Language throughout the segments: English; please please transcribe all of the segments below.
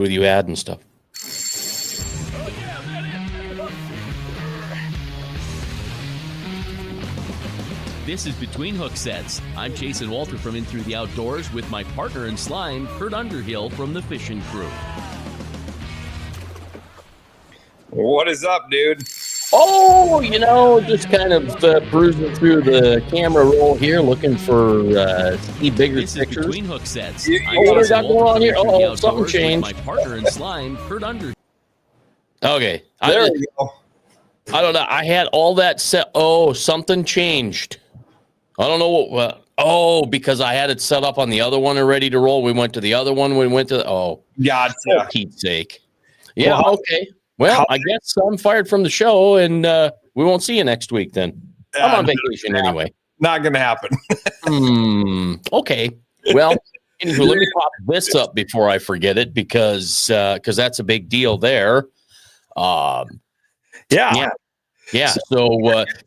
with you adding stuff. This is Between Hook Sets. I'm Jason Walter from In Through the Outdoors with my partner in slime, Kurt Underhill from the Fishing Crew. What is up, dude? Oh, just kind of cruising through the camera roll here, looking for Steve Bigger's This is pictures. Between Hook Sets. What do we got going on here? Oh, something With changed. my partner in slime, Kurt Underhill. Okay. There we go. I don't know. I had all that set. Oh, something changed. I don't know what. Because I had it set up on the other one and ready to roll. We went to the other one. We went to. Gotcha. For Pete's sake. Yeah. Well, Okay. Well, I guess I'm fired from the show, and we won't see you next week then. I'm on vacation anyway. Not going to happen. Okay. Well, anywho, let me pop this up before I forget it because that's a big deal there. Yeah. So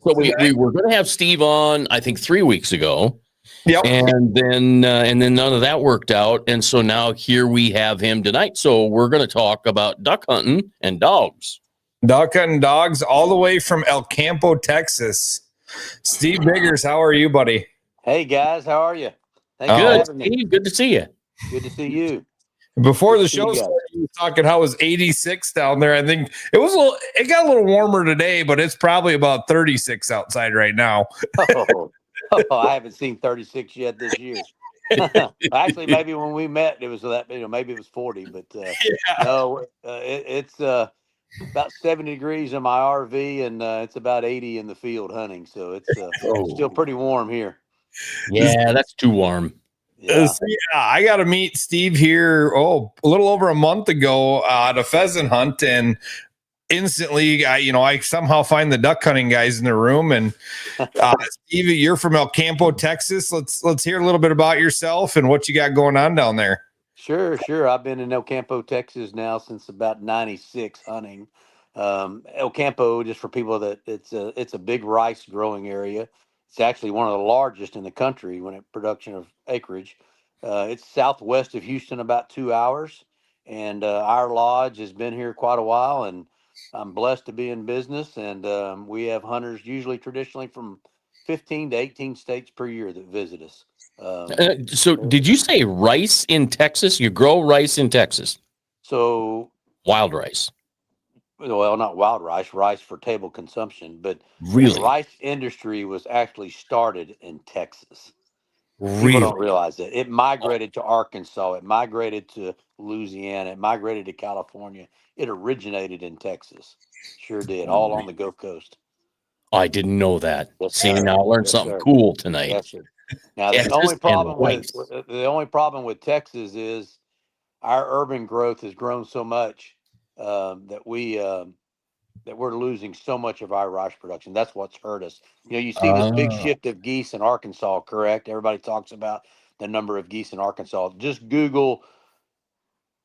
we were going to have Steve on, I think 3 weeks ago. Yep. And then none of that worked out. And so now here we have him tonight. So we're going to talk about duck hunting and dogs. Duck hunting dogs all the way from El Campo, Texas. Steve Biggers, how are you, buddy? Hey, guys. How are you? Good, Steve. Good to see you. Good to see you. Before the show started, you were talking how it was 86 down there. I think it got a little warmer today, but it's probably about 36 outside right now. I haven't seen 36 yet this year. Actually, maybe when we met, it was that. Maybe it was 40, but no, it's about 70 degrees in my RV, and it's about 80 in the field hunting. So it's still pretty warm here. Yeah, that's too warm. Yeah. I got to meet Steve here a little over a month ago at a pheasant hunt, and instantly I somehow find the duck hunting guys in the room. And Steve, you're from El Campo, Texas. Let's hear a little bit about yourself and what you got going on down there. Sure. I've been in El Campo, Texas now since about 96 hunting. El Campo, just for people that it's a big rice growing area. It's actually one of the largest in the country when it production of acreage. It's southwest of Houston, about 2 hours. And our lodge has been here quite a while, and I'm blessed to be in business. And we have hunters usually traditionally from 15 to 18 states per year that visit us. So did you say rice in Texas? You grow rice in Texas? So wild rice. Well, not wild rice for table consumption, but really, the rice industry was actually started in Texas. Really? People don't realize that. It migrated to Arkansas. It migrated to Louisiana. It migrated to California. It originated in Texas. Sure did. All on the Gulf Coast. I didn't know that. Yes, See, now I learned something cool tonight. Yes, sir. Now, the only problem with Texas is our urban growth has grown so much that we're losing so much of our rice production. That's what's hurt us. You see this big shift of geese in Arkansas, correct? Everybody talks about the number of geese in Arkansas. Just Google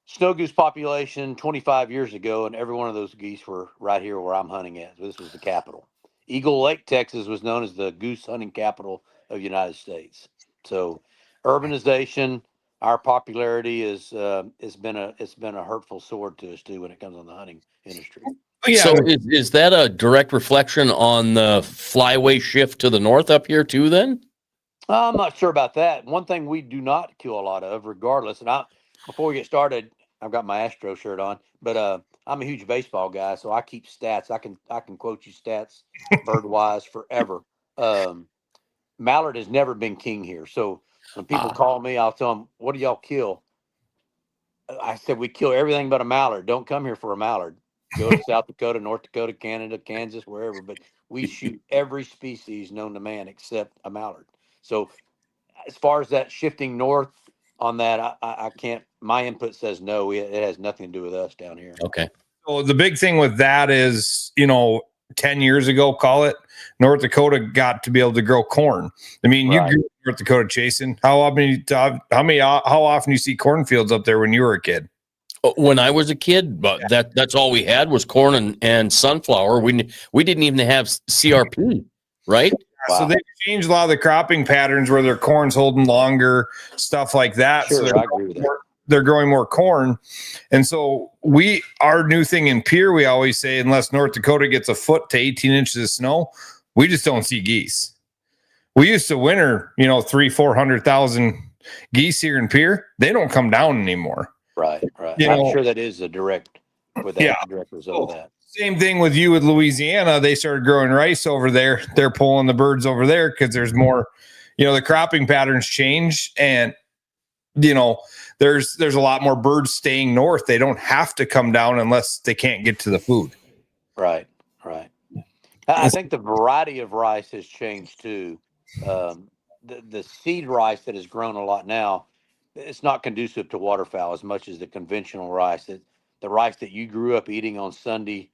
snow goose population 25 years ago, and every one of those geese were right here where I'm hunting at. This was the capital. Eagle Lake, Texas was known as the goose hunting capital of the United States. So urbanization, our popularity it's been a hurtful sword to us too when it comes on the hunting industry. Yeah. So is that a direct reflection on the flyway shift to the north up here too then? I'm not sure about that. One thing we do not kill a lot of, regardless, and before we get started, I've got my Astro shirt on, but I'm a huge baseball guy, so I keep stats. I can quote you stats bird wise forever. Mallard has never been king here. So when people call me, I'll tell them, what do y'all kill? I said, we kill everything but a mallard. Don't come here for a mallard. Go to South Dakota, North Dakota, Canada, Kansas, wherever. But we shoot every species known to man except a mallard. So as far as that shifting north on that, I can't. My input says no. It has nothing to do with us down here. Okay. So the big thing with that is, 10 years ago, call it, North Dakota got to be able to grow corn. I mean, you grew up in North Dakota, Jason. How often you see cornfields up there when you were a kid? When I was a kid, but that's all we had was corn and sunflower. We didn't even have CRP, right? Wow. So they changed a lot of the cropping patterns where their corn's holding longer, stuff like that. Sure, so I agree with that. they're growing more corn. And so our new thing in Pierre, we always say, unless North Dakota gets a foot to 18 inches of snow, we just don't see geese. We used to winter, 400,000 geese here in Pierre. They don't come down anymore. Right. I'm sure that is a direct result of that. Same thing with you with Louisiana. They started growing rice over there. They're pulling the birds over there because there's more, the cropping patterns change, and there's a lot more birds staying north. They don't have to come down unless they can't get to the food. Right. I think the variety of rice has changed too. The seed rice that has grown a lot now, it's not conducive to waterfowl as much as the conventional rice. The rice that you grew up eating on Sunday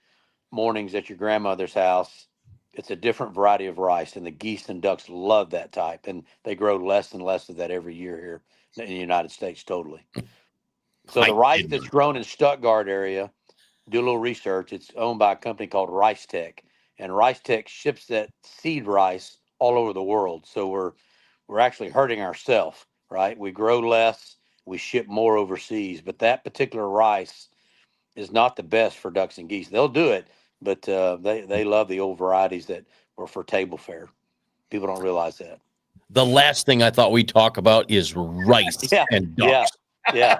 mornings at your grandmother's house, it's a different variety of rice, and the geese and ducks love that type, and they grow less and less of that every year here in the United States. Totally. So the rice that's grown in Stuttgart area, do a little research. It's owned by a company called Rice Tech, and Rice Tech ships that seed rice all over the world. So we're actually hurting ourselves, right? We grow less, we ship more overseas, but that particular rice is not the best for ducks and geese. They'll do it, but they love the old varieties that were for table fare. People don't realize that. The last thing I thought we'd talk about is rice and ducks. Yeah.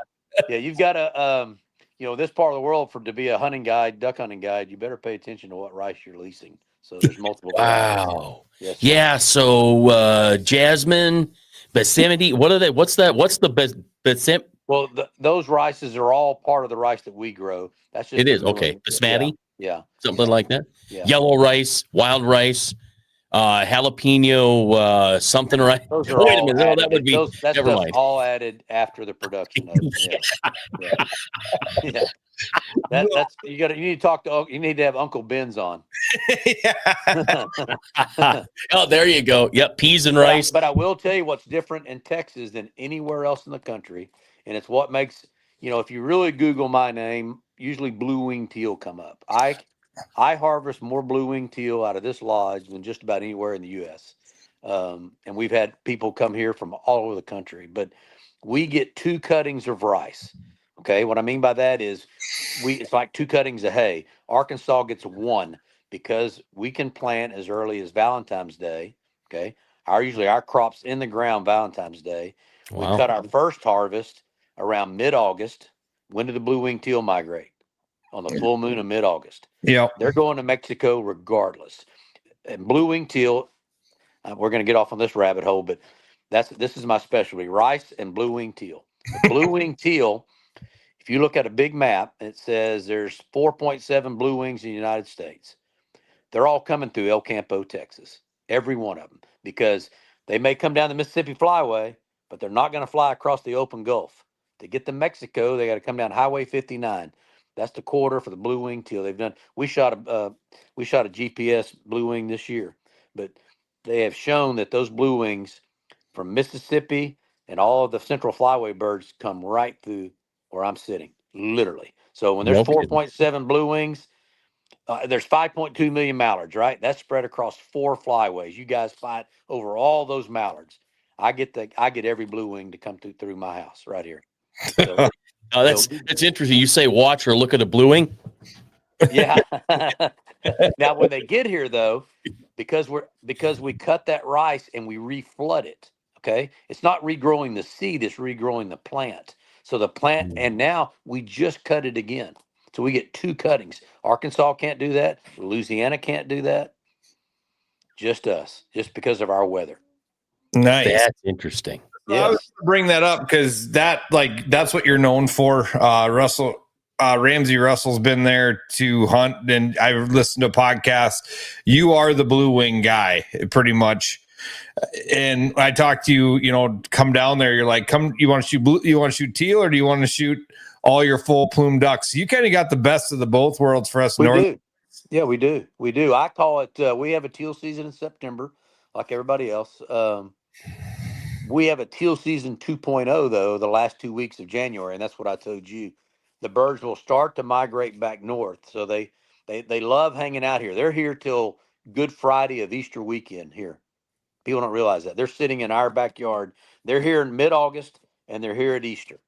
You've got to, this part of the world, to be a hunting guide, duck hunting guide, you better pay attention to what rice you're leasing. So there's multiple. Wow. Yes, yeah. So Jasmine, Basimity. What are they? What's that? What's the Basim? Well, those rices are all part of the rice that we grow. That's just it is okay. Basmati. Yeah. Something like that. Yeah. Yellow rice, wild rice, jalapeno, something rice. Those are Wait a all minute. No, added. that would be. That's never mind. all added after the production of it. Yeah. That's you need to talk to. You need to have Uncle Ben's on. Oh, there you go. Yep, peas and rice. But I will tell you what's different in Texas than anywhere else in the country, and it's what makes if you really Google my name, usually blue-winged teal come up. I harvest more blue-winged teal out of this lodge than just about anywhere in the U.S. And we've had people come here from all over the country, but we get 2 cuttings of rice. Okay, what I mean by that is it's like 2 cuttings of hay. Arkansas gets 1 because we can plant as early as Valentine's Day. Okay, our crops in the ground Valentine's Day. Wow. We cut our first harvest around mid-August. When do the blue-winged teal migrate? On the full moon of mid-August. Yeah, they're going to Mexico regardless. And blue-winged teal, we're going to get off on this rabbit hole, but this is my specialty: rice and blue-winged teal. The blue-winged teal. If you look at a big map, it says there's 4.7 blue wings in the United States. They're all coming through El Campo, Texas, every one of them, because they may come down the Mississippi Flyway, but they're not going to fly across the open Gulf. To get to Mexico, they got to come down Highway 59. That's the corridor for the blue wing teal. We shot a GPS blue wing this year, but they have shown that those blue wings from Mississippi and all of the Central Flyway birds come right through where I'm sitting, literally. So when there's 4.7 blue wings, there's 5.2 million mallards, right? That's spread across 4 flyways. You guys fight over all those mallards. I get every blue wing to come through my house right here. So, that's interesting. You say watch or look at a blue wing. Yeah. Now when they get here though, because we cut that rice and we reflood it. Okay, it's not regrowing the seed; it's regrowing the plant. So the plant, and now we just cut it again. So we get 2 cuttings. Arkansas can't do that. Louisiana can't do that. Just us, just because of our weather. Nice. That's interesting. Yes. I was going to bring that up because that's what you're known for. Ramsey Russell's been there to hunt, and I've listened to podcasts. You are the blue wing guy, pretty much. And I talked to you, come down there. You're like, you want to shoot blue, you want to shoot teal, or do you want to shoot all your full plume ducks? You kind of got the best of the both worlds for us. We do. Yeah, we do. I call it, we have a teal season in September, like everybody else. We have a teal season 2.0 though, the last 2 weeks of January. And that's what I told you. The birds will start to migrate back north. So they love hanging out here. They're here till Good Friday of Easter weekend here. People don't realize that. They're sitting in our backyard. They're here in mid-August, and they're here at Easter.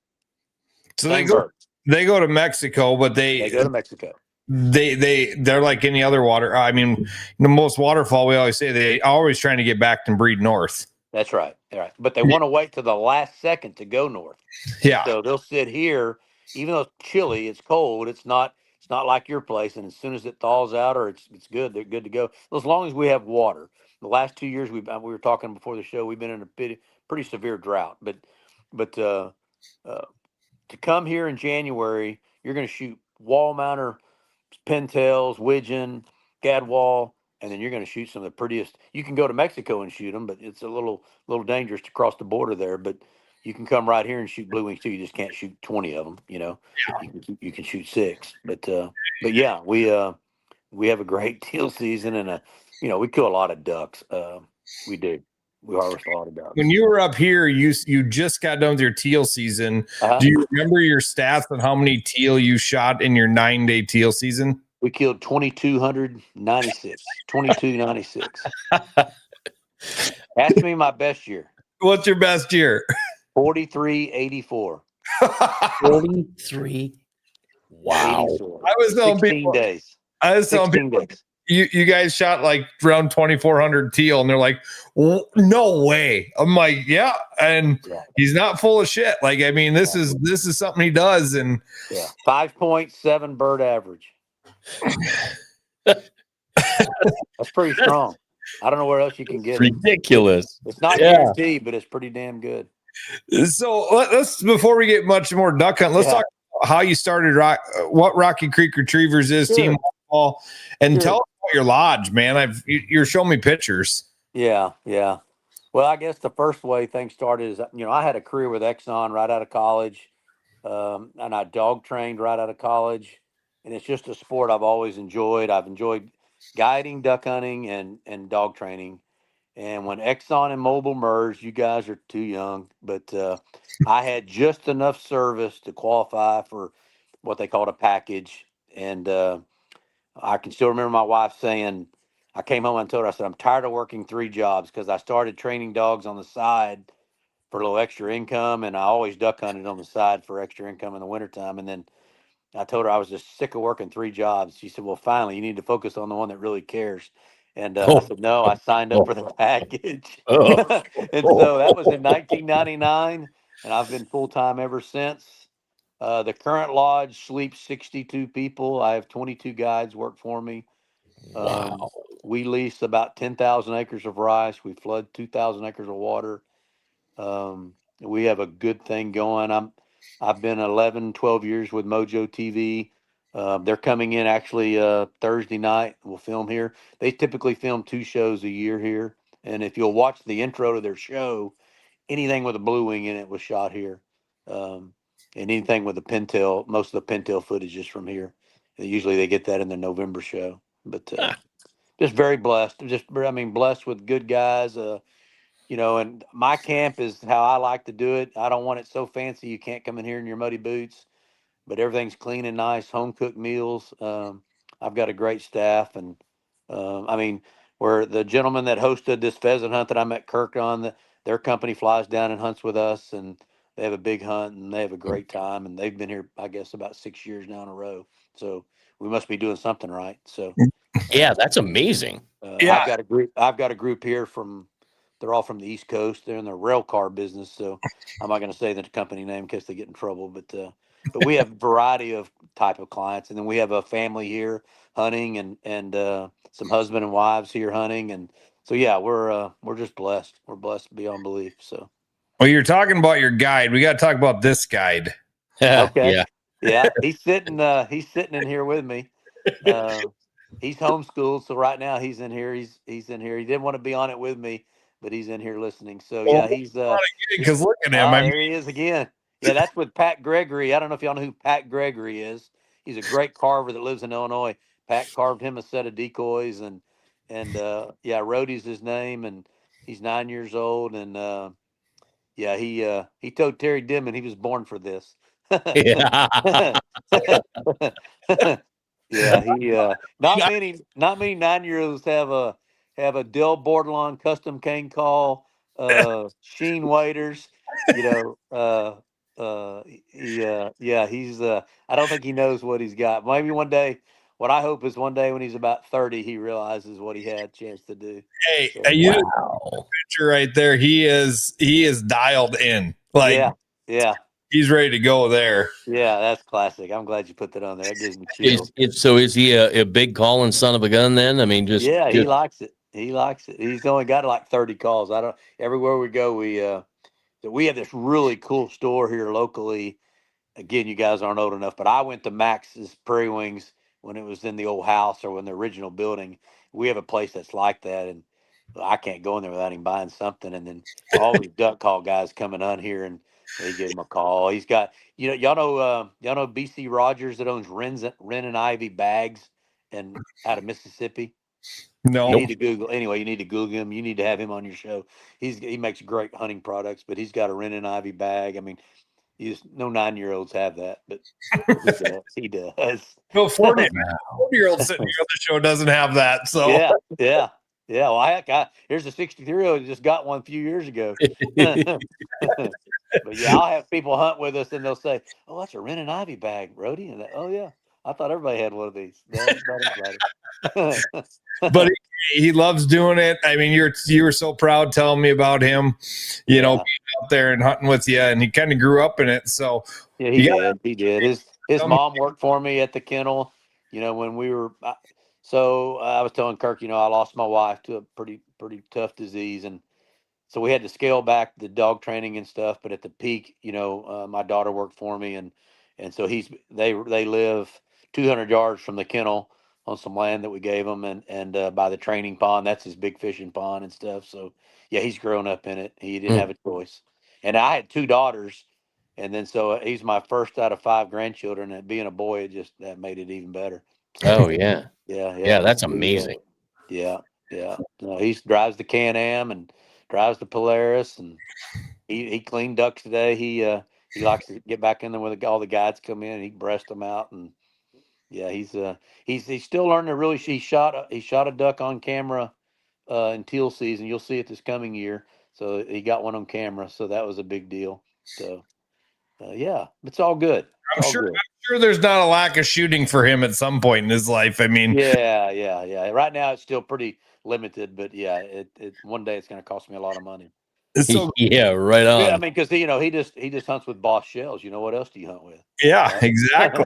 So Same bird. they go to Mexico, but They go to Mexico. they're like any other water. I mean, the most waterfall, we always say they always trying to get back and breed north. That's right. All right. But they want to wait to the last second to go north. Yeah. So they'll sit here, even though it's chilly, it's cold. It's not like your place. And as soon as it thaws out or it's good, they're good to go. As long as we have water. The last 2 years we were talking before the show, we've been in a pretty severe drought. But to come here in January, you're going to shoot wall mounter, pintails, widgeon, gadwall, and then you're going to shoot some of the prettiest. You can go to Mexico and shoot them, but it's a little dangerous to cross the border there. But you can come right here and shoot blue wings too. You just can't shoot 20 of them. You know, you can shoot 6. But yeah, we have a great teal season, and we kill a lot of ducks. We do. We harvest a lot of ducks. When you were up here, you just got done with your teal season. Do you remember your stats on how many teal you shot in your 9-day teal season? We killed 2,296. 2,296. Ask me my best year. What's your best year? 4384. 43. Wow. 84. I was telling 16 people. days. I was telling 16 people. days. You guys shot like around 2,400 teal, and they're like, "No way!" I'm like, "Yeah," and he's not full of shit. Like, I mean, this is something he does, and 5.7 bird average. That's pretty strong. I don't know where else you can get it. Ridiculous. It's not guaranteed, but it's pretty damn good. So let's before we get much more duck hunt, let's talk about how you started what Rocky Creek Retrievers is, Team Waterfall, and tell us about your lodge, man. You're showing me pictures. Yeah. Well, I guess the first way things started is, I had a career with Exxon right out of college, and I dog trained right out of college, and it's just a sport I've always enjoyed. I've enjoyed guiding, duck hunting, and dog training. And when Exxon and Mobil merged, you guys are too young, but I had just enough service to qualify for what they called a package. And I can still remember my wife saying, I came home and told her, I said, I'm tired of working 3 jobs, because I started training dogs on the side for a little extra income, and I always duck hunted on the side for extra income in the wintertime. And then I told her I was just sick of working 3 jobs. She said, well, finally, you need to focus on the one that really cares. And I said, no, I signed up for the package. And so that was in 1999, and I've been full-time ever since. The current lodge sleeps 62 people. I have 22 guides work for me. Wow. We lease about 10,000 acres of rice. We flood 2,000 acres of water. We have a good thing going. I've been 11, 12 years with Mojo TV. They're coming in actually Thursday night. We'll film here. They typically film 2 shows a year here. And if you'll watch the intro to their show, anything with a blue wing in it was shot here. And anything with a pintail, most of the pintail footage is from here. Usually they get that in their November show. But just very blessed. Blessed with good guys. And my camp is how I like to do it. I don't want it so fancy you can't come in here in your muddy boots, but everything's clean and nice, home cooked meals. I've got a great staff, and where the gentleman that hosted this pheasant hunt that I met Kirk on, their company flies down and hunts with us, and they have a big hunt and they have a great time, and they've been here, I guess, about 6 years now in a row. So we must be doing something right. So yeah, that's amazing. I've got a group here they're all from the East Coast. They're in the rail car business, so I'm not going to say the company name in case they get in trouble. But we have a variety of type of clients, and then we have a family here hunting, and some husband and wives here hunting, and so yeah, we're just blessed. We're blessed beyond belief. So, well, you're talking about your guide. We got to talk about this guide. Okay, yeah, he's sitting in here with me. He's homeschooled, so right now he's in here. He's in here. He didn't want to be on it with me, but he's in here listening. So yeah, he's because look at him. There he is again. Yeah, that's with Pat Gregory. I don't know if y'all know who Pat Gregory is. He's a great carver that lives in Illinois. Pat carved him a set of decoys, and Rhodey's his name, and he's 9 years old, and he told Terry Dimon he was born for this. Yeah. Yeah, not many 9-year-olds have a Del Bordelon custom cane call, Sheen waders, He's I don't think he knows what he's got. Maybe one day, what I hope is one day when he's about 30, he realizes what he had a chance to do. Hey, So, you Wow. picture right there. He is dialed in. Like yeah, he's ready to go there. that's classic. I'm glad you put that on there. That gives me chills. Is he a big calling son of a gun then? I mean, Yeah, he likes it. He likes it. He's only got like 30 calls. I don't. Everywhere we go, we have this really cool store here locally. Again, you guys aren't old enough, but I went to Max's Prairie Wings when it was in the old house or when the original building. We have a place that's like that, and I can't go in there without him buying something. And then all these duck call guys coming on here, and they give him a call. He's got, y'all know BC Rogers that owns Wren and Ivy Bags and out of Mississippi. No, You need to Google anyway. You need to Google him. You need to have him on your show. He makes great hunting products, but he's got a Wren and Ivy bag. I mean, no 9-year-olds have that, but he does. no 40-year-old sitting here on the show doesn't have that. So Yeah. Well, here's a 63-year-old who just got one a few years ago. But yeah, I'll have people hunt with us, and they'll say, "Oh, that's a Wren and Ivy bag, Brody." And oh yeah, I thought everybody had one of these. No, not everybody. but he loves doing it. I mean, you were so proud telling me about him, being out there and hunting with you, and he kind of grew up in it. So yeah, he did. His mom worked for me at the kennel. When we were. So I was telling Kirk, I lost my wife to a pretty tough disease, and so we had to scale back the dog training and stuff. But at the peak, my daughter worked for me, and so they live 200 yards from the kennel on some land that we gave him, and by the training pond. That's his big fishing pond and stuff. So yeah, he's grown up in it. He didn't have a choice. And I had 2 daughters, and then so he's my first out of 5 grandchildren. And being a boy, that made it even better. Oh yeah. Yeah, That's amazing. Yeah. No, he drives the Can-Am and drives the Polaris, and he cleaned ducks today. He likes to get back in there when all the guides come in. And he breast them out, and yeah, he's still learning to really. He shot a duck on camera in teal season. You'll see it this coming year. So he got one on camera. So that was a big deal. So yeah, it's all good. I'm sure there's not a lack of shooting for him at some point in his life. I mean, yeah. Right now it's still pretty limited, but yeah, it one day it's going to cost me a lot of money. So, yeah, right on. Yeah, I mean, because he just hunts with Boss shells. What else do you hunt with? Yeah, exactly.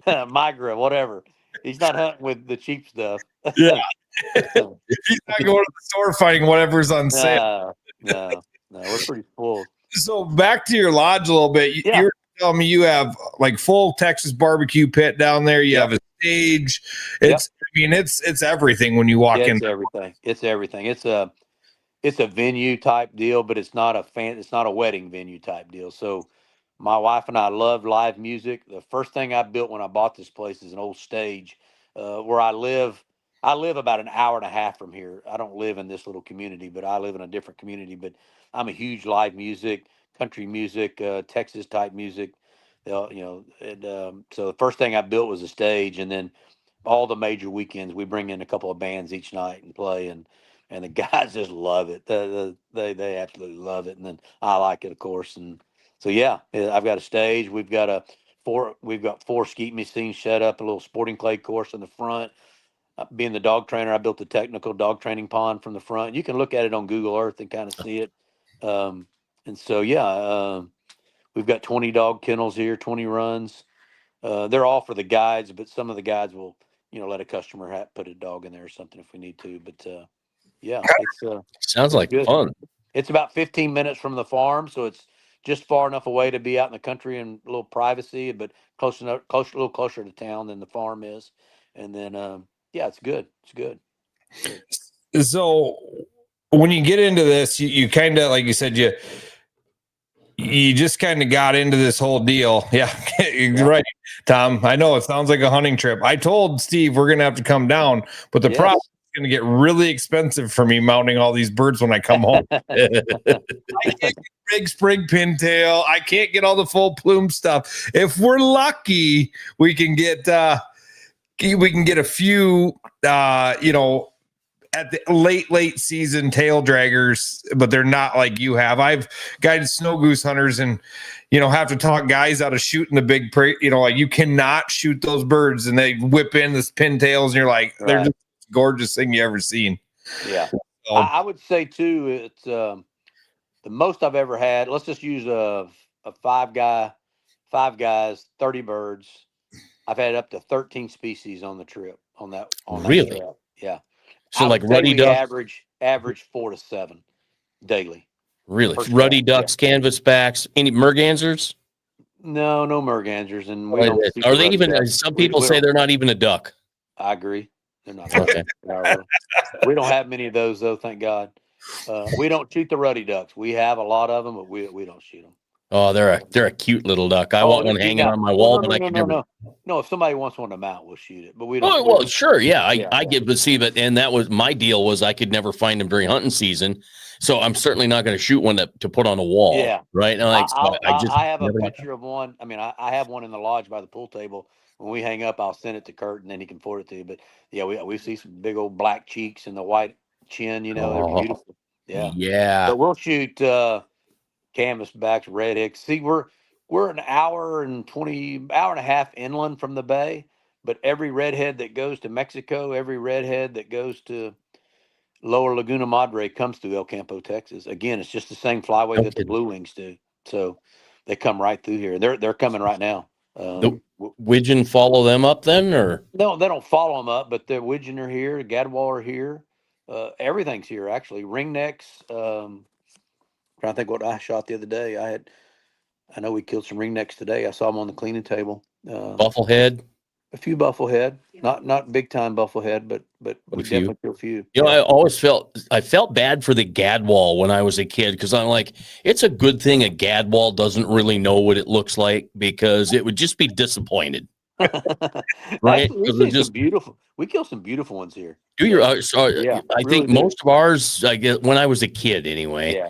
Migra, whatever. He's not hunting with the cheap stuff. Yeah, he's not going to the store finding whatever's on sale. No, we're pretty full. So back to your lodge a little bit. Yeah. You're telling me you have like full Texas barbecue pit down there. You have a stage. It's everything when you walk in. It's everything. It's a venue type deal, but it's not a wedding venue type deal. So my wife and I love live music. The first thing I built when I bought this place is an old stage where I live. I live about an hour and a half from here. I don't live in this little community, but I live in a different community. But I'm a huge live music, country music, Texas type music. So the first thing I built was a stage, and then all the major weekends we bring in a couple of bands each night and play, and the guys just love it. They absolutely love it, and then I like it, of course. And so yeah, I've got a stage. We've got 4 skeet machines set up, a little sporting clay course in the front. Being the dog trainer, I built the technical dog training pond from the front. You can look at it on Google Earth and kind of see it. And so yeah, we've got 20 dog kennels here, 20 runs. They're all for the guides, but some of the guides will let a customer put a dog in there or something if we need to. But yeah, sounds like good. fun. It's about 15 minutes from the farm, so it's just far enough away to be out in the country and a little privacy, but a little closer to town than the farm is. And then yeah, it's good. It's good. So when you get into this, you kind of, like you said, you just kind of got into this whole deal. Yeah, right, Tom. I know it sounds like a hunting trip. I told Steve we're going to have to come down, but the problem is going to get really expensive for me mounting all these birds when I come home. I can't get big sprig pintail. I can't get all the full plume stuff. If we're lucky, we can get a few, at the late season tail draggers, but they're not like you have. I've guided snow goose hunters and, have to talk guys out of shooting the big, like you cannot shoot those birds and they whip in this pintails and you're like, they're just the gorgeous thing you ever seen. Yeah. So, I would say too, it's the most I've ever had. Let's just use a five guys, 30 birds. I've had up to 13 species on the trip on that. Really? That trip. Yeah. So like ruddy duck, average 4 to 7 daily. really ruddy ducks, canvasbacks, any mergansers? No mergansers, and we don't. Are they even? Ducks. Some people say they're not even a duck. I agree. They're not. Okay. We don't have many of those though, thank God. We don't shoot the ruddy ducks. We have a lot of them, but we don't shoot them. Oh, they're a cute little duck. I want one hanging on my wall, but I can never. No, if somebody wants one to mount, we'll shoot it. But we don't. Oh, well, sure, yeah. I get to see that, and that was my deal. Was I could never find them during hunting season, so I'm certainly not going to shoot one to put on a wall. Yeah, right. And I have a picture of one. I mean, I have one in the lodge by the pool table. When we hang up, I'll send it to Kurt, and then he can forward it to you. But yeah, we see some big old black cheeks and the white chin. They're beautiful. Yeah, yeah. But we'll shoot canvasbacks, redheads. See, we're an hour and a half inland from the bay, but every redhead that goes to Mexico, every redhead that goes to Lower Laguna Madre comes through El Campo, Texas. Again, it's just the same flyway that the blue wings do. So they come right through here. They're coming right now. The widgeon follow them up then, or no? They don't follow them up, but the widgeon are here. Gadwall are here. Everything's here actually. Ringnecks. Trying to think what I shot the other day. I know we killed some ringnecks today. I saw them on the cleaning table. Bufflehead. A few bufflehead, not big time bufflehead, but we definitely killed a few. I always felt bad for the gadwall when I was a kid because I'm like, it's a good thing a gadwall doesn't really know what it looks like because it would just be disappointed. Right? We just beautiful. We kill some beautiful ones here. I think most of ours, I guess, when I was a kid anyway,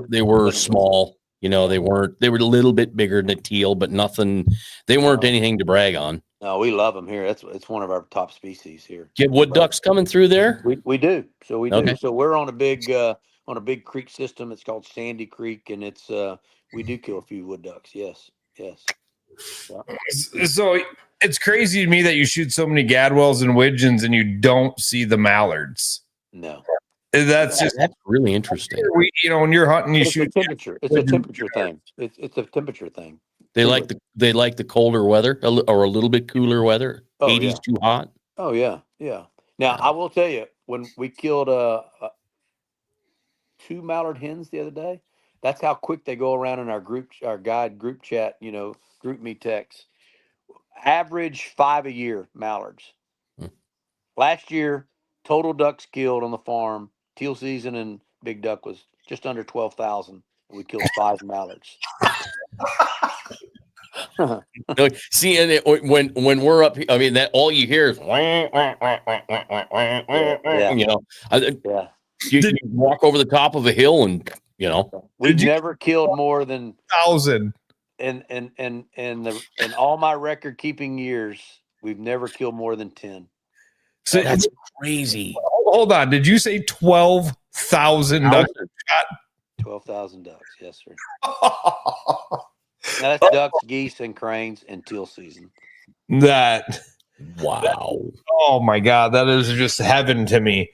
they were small. They were a little bit bigger than a teal, but nothing. They weren't anything to brag on. No, we love them here. It's one of our top species here. Get wood ducks coming through there? We do. So we do. So we're on a big creek system. It's called Sandy Creek, and it's we do kill a few wood ducks. Yes. Yeah. So it's crazy to me that you shoot so many gadwalls and widgeons and you don't see the mallards. No. That's really interesting. When you're hunting, you shoot. It's a temperature thing. It's a temperature thing. They like the colder weather or a little bit cooler weather. 80s too hot. Oh yeah. Now I will tell you, when we killed 2 mallard hens the other day, that's how quick they go around in our guide group chat. Group me text. Average 5 a year mallards. Last year, total ducks killed on the farm, teal season and big duck was just under 12,000. We killed 5 mallards. See, and when we're up, I mean, that all you hear is, you walk over the top of a hill and, we've never killed more than 1,000. In all my record keeping years, we've never killed more than 10. So that's crazy. Hold on. Did you say 12,000 ducks? 12,000 ducks. Yes, sir. Now that's ducks, geese, and cranes in teal season. Wow. Oh my God. That is just heaven to me.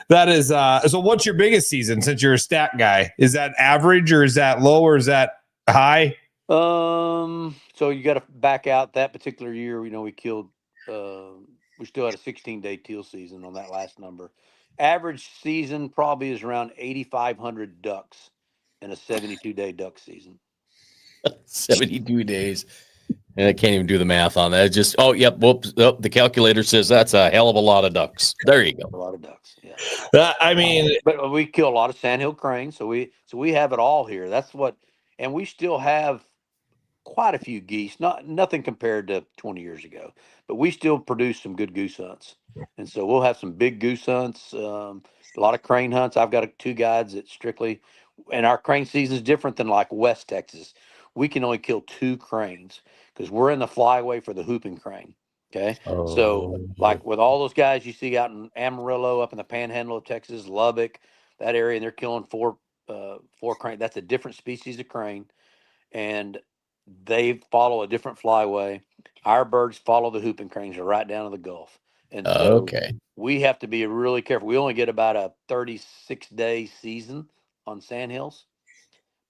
That is, so what's your biggest season since you're a stat guy? Is that average or is that low or is that high? So you got to back out that particular year. We killed, we still had a 16-day teal season on that last number. Average season probably is around 8,500 ducks in a 72-day duck season. 72 days. And I can't even do the math on that. It's just, whoops. Oh, the calculator says that's a hell of a lot of ducks. There you go. A lot of ducks. Yeah. But we kill a lot of sandhill cranes. So we have it all here. That's what, and we still have quite a few geese, nothing compared to 20 years ago, but we still produce some good goose hunts. And so we'll have some big goose hunts, a lot of crane hunts. I've got 2 guides that strictly, and our crane season is different than like West Texas. We can only kill 2 cranes because we're in the flyway for the hooping crane. Okay. So, Oh, like with all those guys you see out in Amarillo, up in the panhandle of Texas, Lubbock, that area, and they're killing four crane. That's a different species of crane, and they follow a different flyway. Our birds follow the hooping cranes right down to the Gulf. And so okay. we have to be really careful. We only get about a 36-day season on sandhills,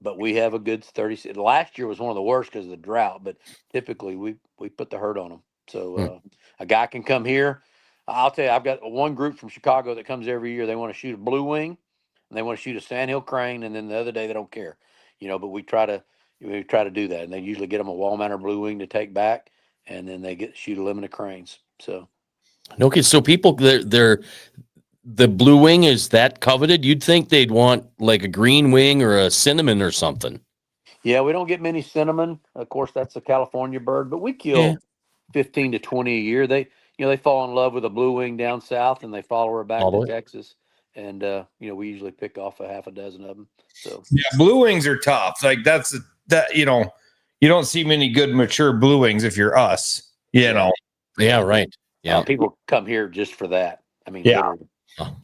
but we have a good 30. Last year was one of the worst because of the drought, but typically we put the hurt on them. So Hmm. a guy can come here. I'll tell you, I've got one group from Chicago that comes every year. They want to shoot a blue wing, and they want to shoot a sandhill crane, and then the other day they don't care, But we try to do that, and they usually get them a wall mounted blue wing to take back, and then they get shoot a limit of cranes. So Okay, so people, they're the blue wing, is that coveted? You'd think they'd want like a green wing or a cinnamon or something. yeah, we don't get many cinnamon. Of course, that's a California bird, but we Yeah. kill 15 to 20 a year. They fall in love with a blue wing down south, and they follow her back All the to way. Texas. And we usually pick off a half a dozen of them. So Yeah, blue wings are tough. Like that. You don't see many good mature blue wings if you're us. Yeah, right. Yeah. people come here just for that. I mean, Yeah. literally.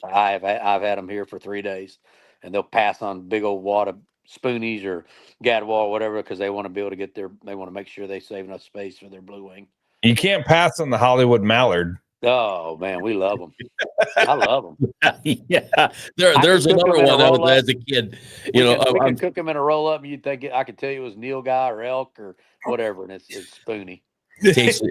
I've had them here for 3 days, and they'll pass on big old wad of spoonies or gadwall or whatever because they want to be able to get they want to make sure they save enough space for their blue wing. You can't pass on the Hollywood mallard. Oh man, we love them. I love them. Yeah. There's cook 'em another in a one. I was roll-up. as a kid. We I'm can cook them in a roll up, and you'd think I could tell you it was Neil Guy or elk or whatever, and it's spoony. taste,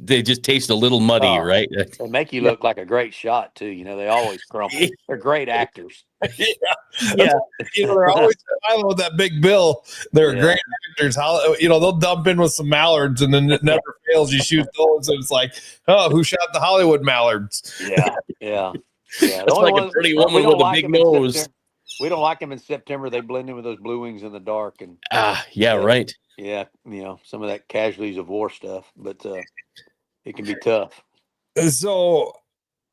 they just taste a little muddy, Oh. right? They make you look like a great shot too. They always crumple. They're great actors. Yeah. They're always with that big bill. They're Yeah. great actors. They'll dump in with some mallards, and then it never fails. You shoot those, and it's like, oh, who shot the Hollywood mallards? Yeah. The It's only like a ones- pretty we woman don't with a like big them in nose. September. We don't like them in September. They blend in with those blue wings in the dark, and Yeah, Yeah. right. yeah, some of that casualties of war stuff. But it can be tough. So,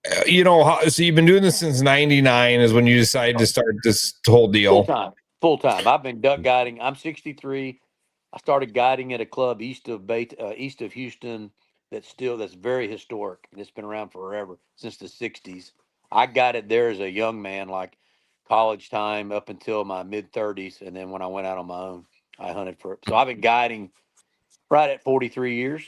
so you've been doing this since '99 is when you decided to start this whole deal. Full time. I've been duck guiding. I'm 63. I started guiding at a club east of Houston that's very historic. And it's been around forever, since the 60s. I guided there as a young man, like college time up until my mid 30s, and then when I went out on my own, I hunted for it. So I've been guiding right at 43 years.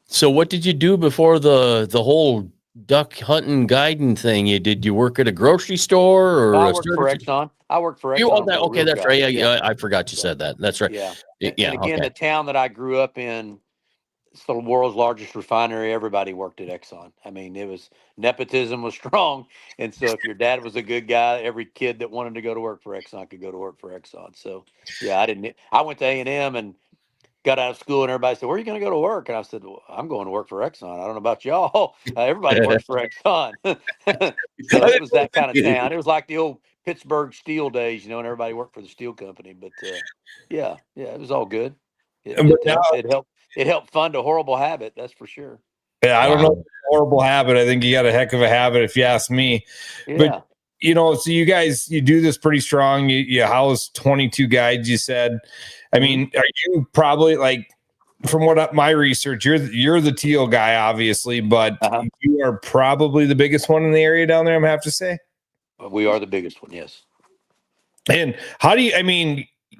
So what did you do before the whole duck hunting guiding thing? Did you work at a grocery store or I a worked for Exxon. I worked for Exxon. You, oh, that, for a okay, real that's guy. right. Yeah, I forgot you said that. That's right. Yeah. Yeah, And again, okay. the town that I grew up in, it's the world's largest refinery. Everybody worked at Exxon. I mean, nepotism was strong. And so if your dad was a good guy, every kid that wanted to go to work for Exxon could go to work for Exxon. So yeah, I went to A&M and got out of school, and everybody said, "Where are you going to go to work?" And I said, "Well, I'm going to work for Exxon. I don't know about y'all. Everybody works for Exxon." So it was that kind of town. It was like the old Pittsburgh steel days, and everybody worked for the steel company. But yeah, it was all good. It helped fund a horrible habit, that's for sure. Yeah, I don't know. Horrible habit. I think you got a heck of a habit, if you ask me. Yeah. But so you guys, you do this pretty strong. You house 22 guides, you said. I mean, are you probably, like, from my research, you're the teal guy, obviously, but you are probably the biggest one in the area down there, I'm gonna have to say. We are the biggest one, yes. And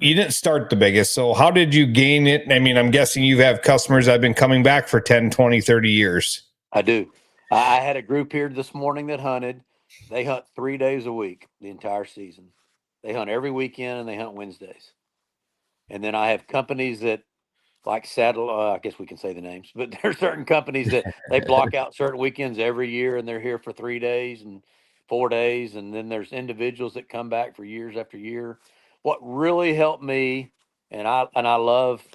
you didn't start the biggest, so how did you gain it? I mean, I'm guessing you have customers that have been coming back for 10, 20, 30 years. I do. I had a group here this morning that hunted. They hunt 3 days a week, the entire season. They hunt every weekend, and they hunt Wednesdays. And then I have companies that, like Saddle, I guess we can say the names, but there are certain companies that they block out certain weekends every year, and they're here for 3 days and 4 days. And then there's individuals that come back for years after year. What really helped me, and I love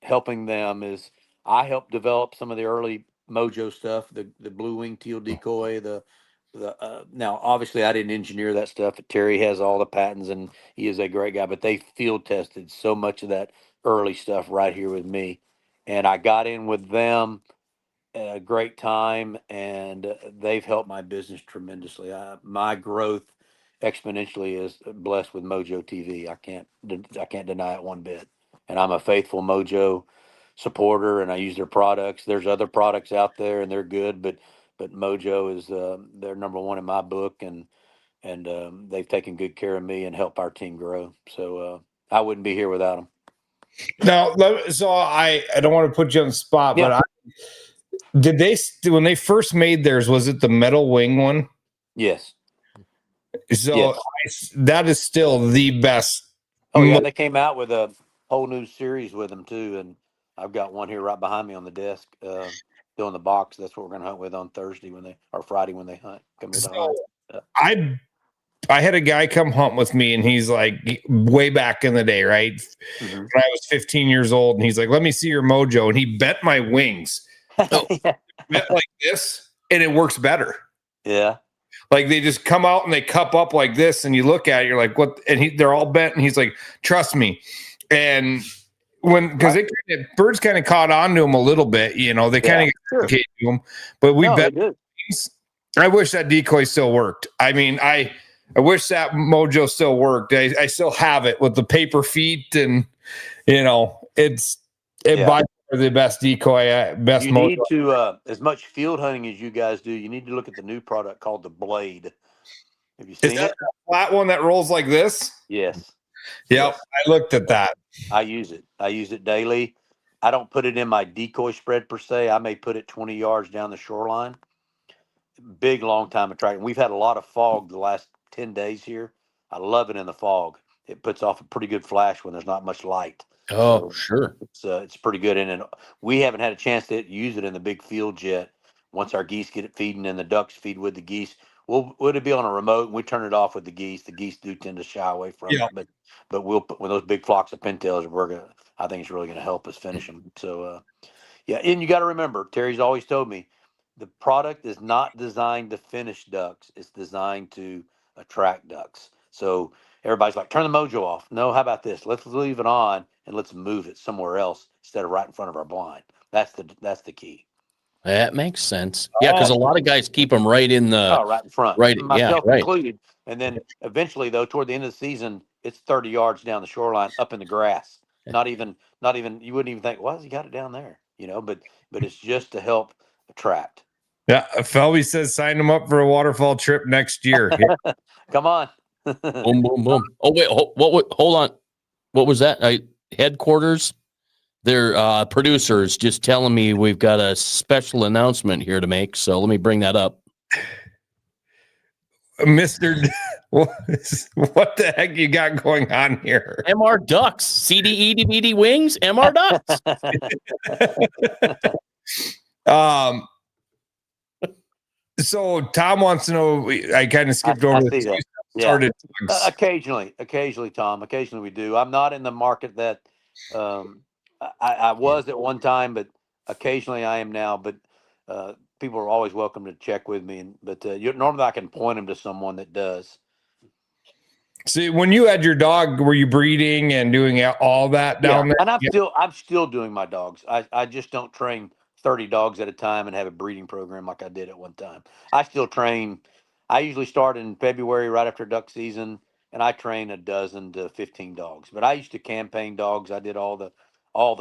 helping them, is I helped develop some of the early Mojo stuff, the blue wing teal decoy, now obviously I didn't engineer that stuff. Terry has all the patents, and he is a great guy, but they field tested so much of that early stuff right here with me, and I got in with them at a great time, and they've helped my business tremendously. My growth exponentially is blessed with Mojo TV. I can't deny it one bit, and I'm a faithful Mojo supporter, and I use their products. There's other products out there, and they're good, but Mojo is they're number one in my book, and they've taken good care of me and helped our team grow. So I wouldn't be here without them. Now, so I don't want to put you on the spot, Yeah. but did they when they first made theirs? Was it the metal wing one? Yes. So Yes. that is still the best. Oh yeah, they came out with a whole new series with them too, and I've got one here right behind me on the desk, still in the box. That's what we're going to hunt with on Thursday or Friday when they hunt. Come here to hunt. I had a guy come hunt with me, and he's like, way back in the day, right? Mhm. When I was 15 years old, and he's like, let me see your Mojo. And he bent my wings. Bent like this, and it works better. Yeah. Like they just come out and they cup up like this, and you look at it, you're like, what? And they're all bent, and he's like, trust me. And because birds kind of caught on to him a little bit, they kind of get to him, but we bet. I wish that decoy still worked. I mean, I wish that Mojo still worked. I still have it with the paper feet, and it's by far the best decoy, best. You need to, as much field hunting as you guys do, you need to look at the new product called the Blade. Have you seen Is that it? the flat one that rolls like this? Yes. Yep, Yes. I looked at that. I use it. I use it daily. I don't put it in my decoy spread per se. I may put it 20 yards down the shoreline. Big, long time attracting. We've had a lot of fog the last 10 days here. I love it in the fog. It puts off a pretty good flash when there's not much light. Oh, sure. It's pretty good. And we haven't had a chance to use it in the big field yet. Once our geese get it feeding and the ducks feed with the geese, we'll be on a remote and we turn it off with the geese. The geese do tend to shy away from it, but we'll put when those big flocks of pintails, I think it's really going to help us finish them. So, and you got to remember, Terry's always told me, the product is not designed to finish ducks. It's designed to attract ducks. So everybody's like, turn the Mojo off. No, how about this? Let's leave it on and let's move it somewhere else instead of right in front of our blind. That's the key. That makes sense. Yeah, because a lot of guys keep them right in the right in front, right, myself right. included. And then eventually, though, toward the end of the season, it's 30 yards down the shoreline, up in the grass. Not even. You wouldn't even think, why has he got it down there? But it's just to help attract. Yeah, Felby says sign him up for a waterfall trip next year. Come on. Boom, boom, boom. Oh wait, hold on. What was that? Headquarters. Their producers just telling me we've got a special announcement here to make. So let me bring that up. Mr. What the heck you got going on here? MR Ducks, CDE DVD wings, MR Ducks. So Tom wants to know. I kind of skipped over the started. Occasionally, Tom. Occasionally we do. I'm not in the market that I was at one time, but occasionally I am now. But people are always welcome to check with me. But normally I can point them to someone that does. See, when you had your dog, were you breeding and doing all that down there? And I'm still doing my dogs. I just don't train 30 dogs at a time and have a breeding program like I did at one time. I still train. I usually start in February right after duck season, and I train a dozen to 15 dogs. But I used to campaign dogs. I did all the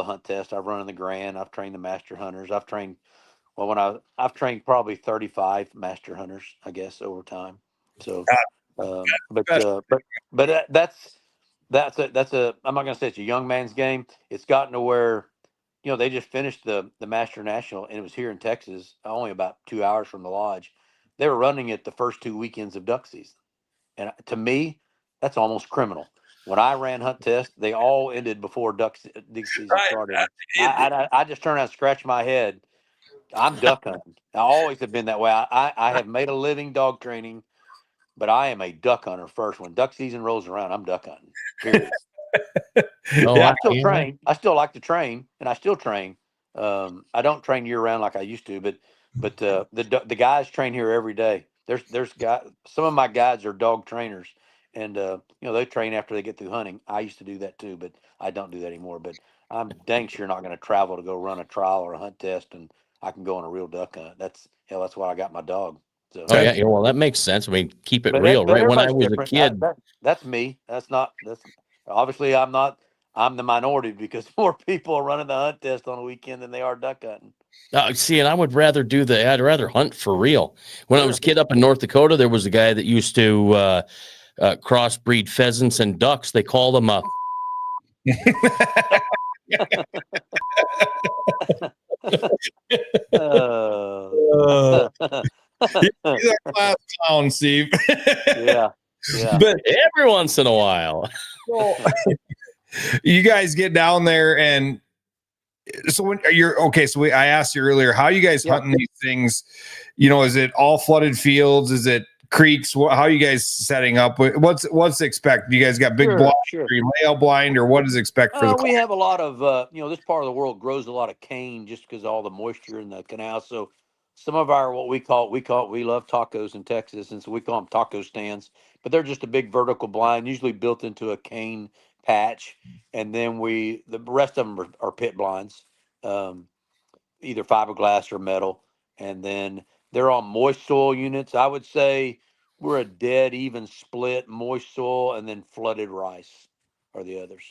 hunt tests. I've run in the Grand. I've trained the master hunters. I've trained I've trained probably 35 master hunters, I guess, over time. So, but that's I'm not gonna say it's a young man's game. It's gotten to where, they just finished the Master National, and it was here in Texas, only about 2 hours from the lodge. They were running it the first 2 weekends of duck season. And to me, that's almost criminal. When I ran hunt tests, they all ended before duck season started. I just turned around and scratched my head. I'm duck hunting. I always have been that way. I have made a living dog training, but I am a duck hunter first. When duck season rolls around, I'm duck hunting. Period. I still train. I still like to train, and I still train. I don't train year round like I used to, but the guys train here every day. There's guys. Some of my guides are dog trainers, and they train after they get through hunting. I used to do that too, but I don't do that anymore. But I'm dang sure not going to travel to go run a trial or a hunt test, and I can go on a real duck hunt. That's why I got my dog. So, well, that makes sense. I mean, keep it real, right? When I was a kid, that's me. That's obviously I'm not I'm the minority because more people are running the hunt test on a weekend than they are duck hunting. See, and I would rather do that. I'd rather hunt for real. When I Sure. was a kid up in North Dakota, there was a guy that used to crossbreed pheasants and ducks. They called him a. Uh, He's a class clown, Steve. yeah. But Every once in a while. so, you guys get down there, and so when you're okay, so I asked you earlier, how are you guys hunting these things? You know, is it all flooded fields? Is it creeks? How are you guys setting up? What's expected? You guys got big blind, or you layout blind, or what is expected for the? We have a lot of this part of the world grows a lot of cane just because of all the moisture in the canal. So some of our we love tacos in Texas, and so we call them taco stands. But they're just a big vertical blind, usually built into a cane patch, and then the rest of them are pit blinds, either fiberglass or metal, and then they're on moist soil units. I would say we're a dead even split moist soil and then flooded rice are the others.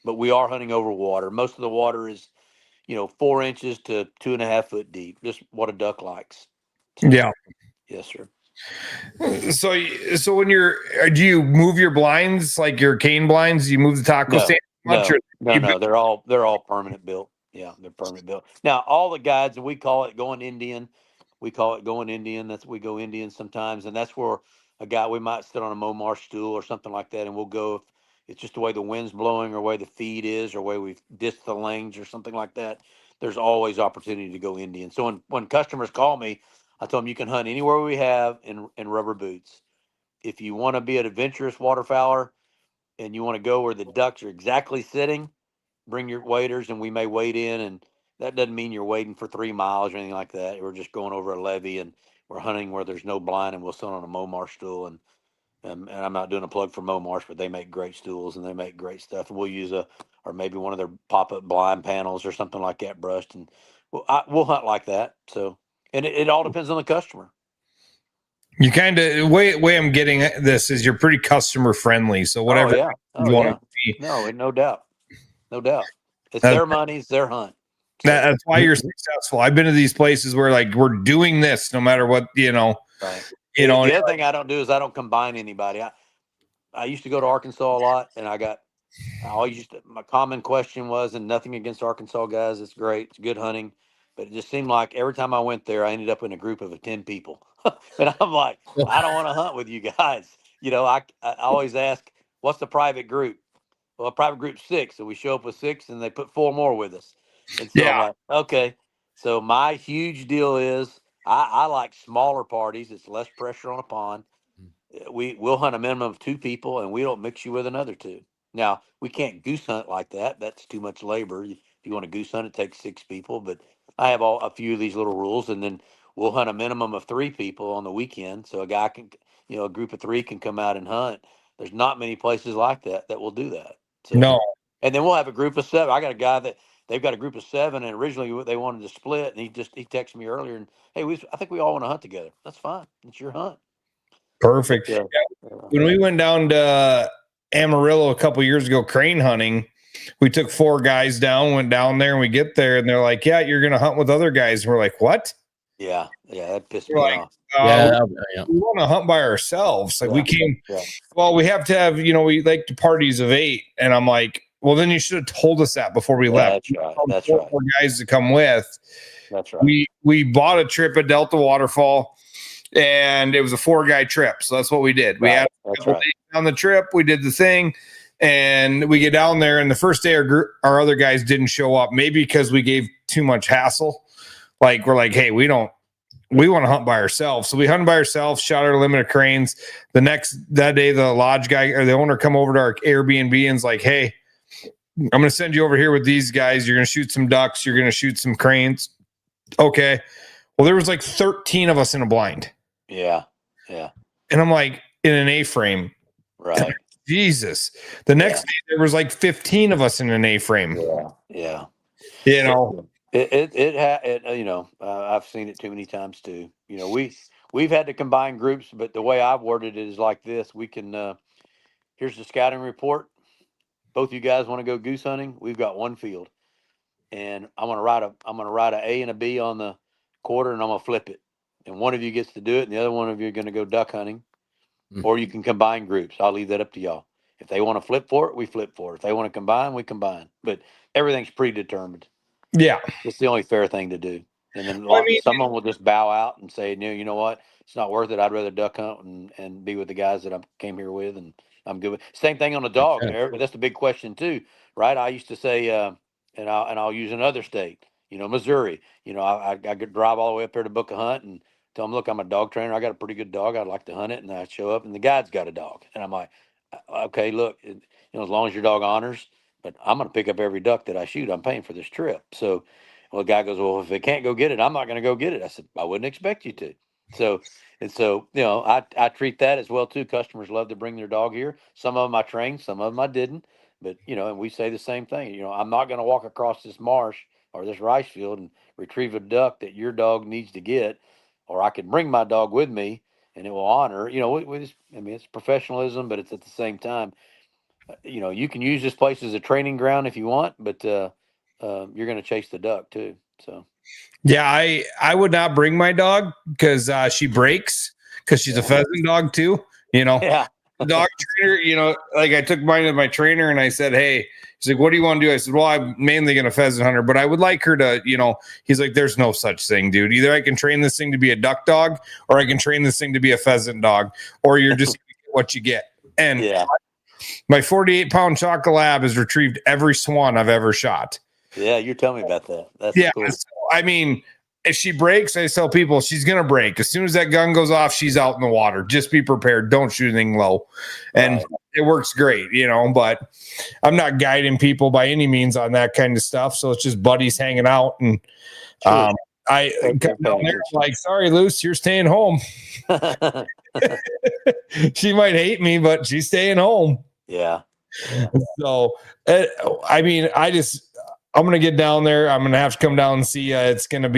But we are hunting over water. Most of the water is, 4 inches to 2.5 foot deep. Just what a duck likes. So, Yeah. Yes, sir. So when do you move your blinds like your cane blinds? You move the taco stand much? No. They're all permanent built. Yeah, they're permanent built. Now all the guides, we call it going Indian. We call it going Indian. We go Indian sometimes, and that's where we might sit on a Momar stool or something like that, and we'll go if it's just the way the wind's blowing or the way the feed is or the way we've dissed the lanes or something like that. There's always opportunity to go Indian. So when customers call me, I tell them you can hunt anywhere we have in rubber boots. If you want to be an adventurous waterfowler and you want to go where the ducks are exactly sitting, bring your waders and we may wade in. And that doesn't mean you're wading for 3 miles or anything like that. We're just going over a levee and we're hunting where there's no blind, and we'll sit on a Momar stool. And I'm not doing a plug for Momarsh, but they make great stools and they make great stuff. And we'll use or maybe one of their pop-up blind panels or something like that brushed. And we'll hunt like that. So, and it all depends on the customer. You kind of way I'm getting at this is you're pretty customer friendly. So whatever you want to be. No doubt. It's their money, it's their hunt. So, that's why you're successful. I've been to these places where like we're doing this no matter what, Right. The other thing I don't do is I don't combine anybody. I used to go to Arkansas a lot, and my common question was, and nothing against Arkansas guys, it's great, it's good hunting, but it just seemed like every time I went there, I ended up in a group of 10 people, and I'm like, I don't want to hunt with you guys. I always ask, what's the private group? Well, a private group's 6, so we show up with 6, and they put 4 more with us. And so I'm like, okay. So my huge deal is I like smaller parties. It's less pressure on a pond. We'll hunt a minimum of 2 people, and we don't mix you with another 2. Now we can't goose hunt like that. That's too much labor. If you want to goose hunt, it takes 6 people. But I have a few of these little rules, and then we'll hunt a minimum of 3 people on the weekend. So a guy can, a group of 3 can come out and hunt. There's not many places like that will do that. So, no. And then we'll have a group of 7. I got a guy that they've got a group of 7, and originally they wanted to split, and he texted me earlier and, hey, I think we all want to hunt together. That's fine. It's your hunt. Perfect. Yeah. When we went down to Amarillo a couple years ago crane hunting, we took 4 guys down, went down there, and we get there, and they're like, "Yeah, you're gonna hunt with other guys." And we're like, "What?" Yeah, that pissed me off. We want to hunt by ourselves. Like we came. Yeah. Well, we have to have. We like the parties of 8, and I'm like, well, then you should have told us that before we left. That's right. 4 guys to come with. That's right. We bought a trip at Delta Waterfall, and it was a 4-guy trip. So that's what we did. We had a couple days on the trip. We did the thing, and we get down there. And the first day, our other guys didn't show up. Maybe because we gave too much hassle. Like we're like, hey, we want to hunt by ourselves. So we hunted by ourselves, shot our limit of cranes. That day, the lodge guy or the owner come over to our Airbnb and's like, hey, I'm going to send you over here with these guys. You're going to shoot some ducks. You're going to shoot some cranes. Okay. Well, there was like 13 of us in a blind. Yeah. And I'm like, in an A-frame. Right. Jesus. The next day, there was like 15 of us in an A-frame. Yeah. I've seen it too many times too. We've had to combine groups, but the way I've worded it is like this. We can, here's the scouting report. both you guys want to go goose hunting, we've got one field, and I'm gonna ride a A and a B on the quarter, and I'm gonna flip it, and one of you gets to do it, and the other one of you are gonna go duck hunting, or you can combine groups. I'll leave that up to y'all. If they want to flip for it, we flip for it. If they want to combine, we combine. But everything's predetermined. Yeah. It's the only fair thing to do. And then Well, I mean- someone will just bow out and say, no, you know what? It's not worth it. I'd rather duck hunt and be with the guys that I came here with, and I'm good with. Same thing on the dog. Okay. That's the big question too, right? I used to say, and I'll use another state, Missouri. I could drive all the way up there to book a hunt and tell them, look, I'm a dog trainer. I got a pretty good dog. I'd like to hunt it. And I show up and the guide's got a dog. And I'm like, okay, look, as long as your dog honors, but I'm going to pick up every duck that I shoot. I'm paying for this trip. So, well, the guy goes, well, if they can't go get it, I'm not going to go get it. I said, I wouldn't expect you to. So, I treat that as well too. Customers love to bring their dog here. Some of them I trained, some of them I didn't. But, and we say the same thing. I'm not going to walk across this marsh or this rice field and retrieve a duck that your dog needs to get, or I can bring my dog with me and it will honor. It's professionalism, but it's at the same time, you can use this place as a training ground if you want, but you're going to chase the duck too. So. Yeah, I would not bring my dog because she breaks, because she's a pheasant dog too. Yeah. The dog trainer, like I took mine to my trainer and I said, hey, he's like, what do you want to do? I said, well, I'm mainly going to pheasant hunter, but I would like her to, he's like, there's no such thing, dude. Either I can train this thing to be a duck dog, or I can train this thing to be a pheasant dog, or you're just what you get. And yeah. My 48-pound chocolate lab has retrieved every swan I've ever shot. Yeah, you're telling me about that. That's cool. So, if she breaks, I tell people she's going to break. As soon as that gun goes off, she's out in the water. Just be prepared. Don't shoot anything low. And it works great, but I'm not guiding people by any means on that kind of stuff. So it's just buddies hanging out. And I come down there like, sorry, Luce, you're staying home. She might hate me, but she's staying home. Yeah. So, I'm going to get down there. I'm going to have to come down and see you. It's going to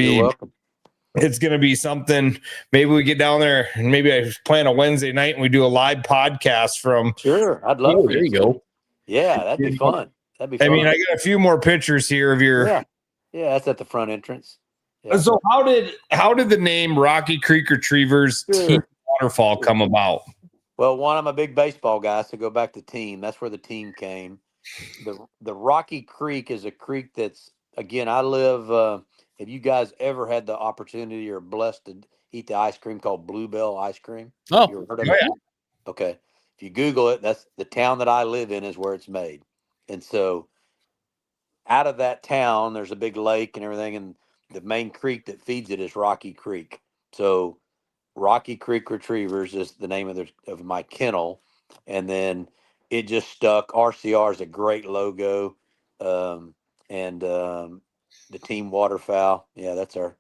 be something. Maybe we get down there and maybe I plan a Wednesday night and we do a live podcast from. Sure. I'd love it. There you go. Yeah. That'd be fun. I got a few more pictures here of your. Yeah. Yeah. That's at the front entrance. Yeah. So how did the name Rocky Creek Retrievers Team Waterfall come about? Well, one, I'm a big baseball guy, so go back to team. That's where the team came. The Rocky Creek is a creek that's, again, I live, have you guys ever had the opportunity or blessed to eat the ice cream called Bluebell ice cream? Oh, you ever heard of it? Okay. If you Google it, that's the town that I live in is where it's made. And so out of that town, there's a big lake and everything, and the main creek that feeds it is Rocky Creek. So Rocky Creek Retrievers is the name of my kennel. And then it just stuck. RCR is a great logo. And the team waterfowl. Yeah, that's our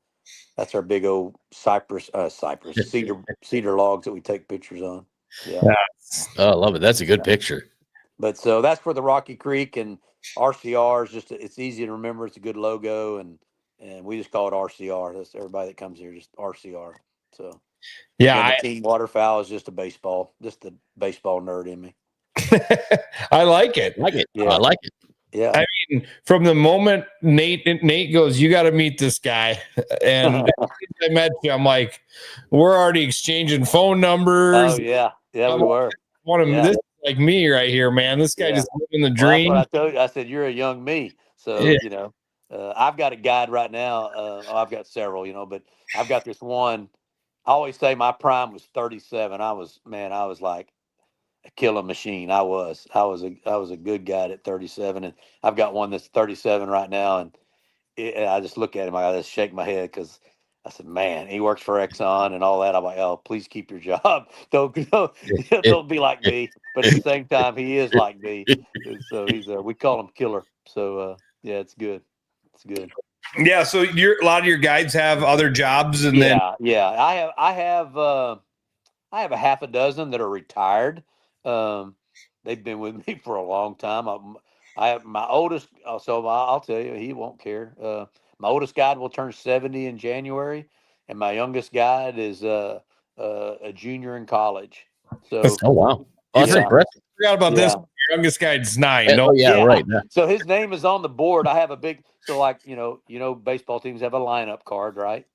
big old cedar logs that we take pictures on. Yeah. Oh, I love it. That's a good picture. But so that's for the Rocky Creek, and RCR is just, it's easy to remember. It's a good logo, and we just call it RCR. That's everybody that comes here, just RCR. So the team waterfowl is just the baseball nerd in me. I like it. Yeah. I like it. Yeah. I mean, from the moment Nate goes, you got to meet this guy. And I met you, I'm like, we're already exchanging phone numbers. Oh yeah. Yeah, we were. This is like me right here, man. This guy just living the dream. Well, that's what I told you. I said, you're a young me. So, I've got a guide right now. I've got several, but I've got this one. I always say my prime was 37. I was like a killing machine. I was a good guy at 37, and I've got one that's 37 right now. And I just look at him, I just shake my head because I said, man, he works for Exxon and all that. I'm like, oh, please keep your job. Don't be like me. But at the same time, he is like me. And so we call him Killer. So yeah, it's good. It's good. Yeah. So a lot of your guides have other jobs, and I have a half a dozen that are retired. They've been with me for a long time. I have my oldest. So I'll tell you, he won't care. My oldest guide will turn 70 in January, and my youngest guide is a junior in college. So, oh wow, that's impressive. I forgot about this. youngest guy's 9. Oh, No, yeah, right. So his name is on the board. I have a big, so like, baseball teams have a lineup card, right?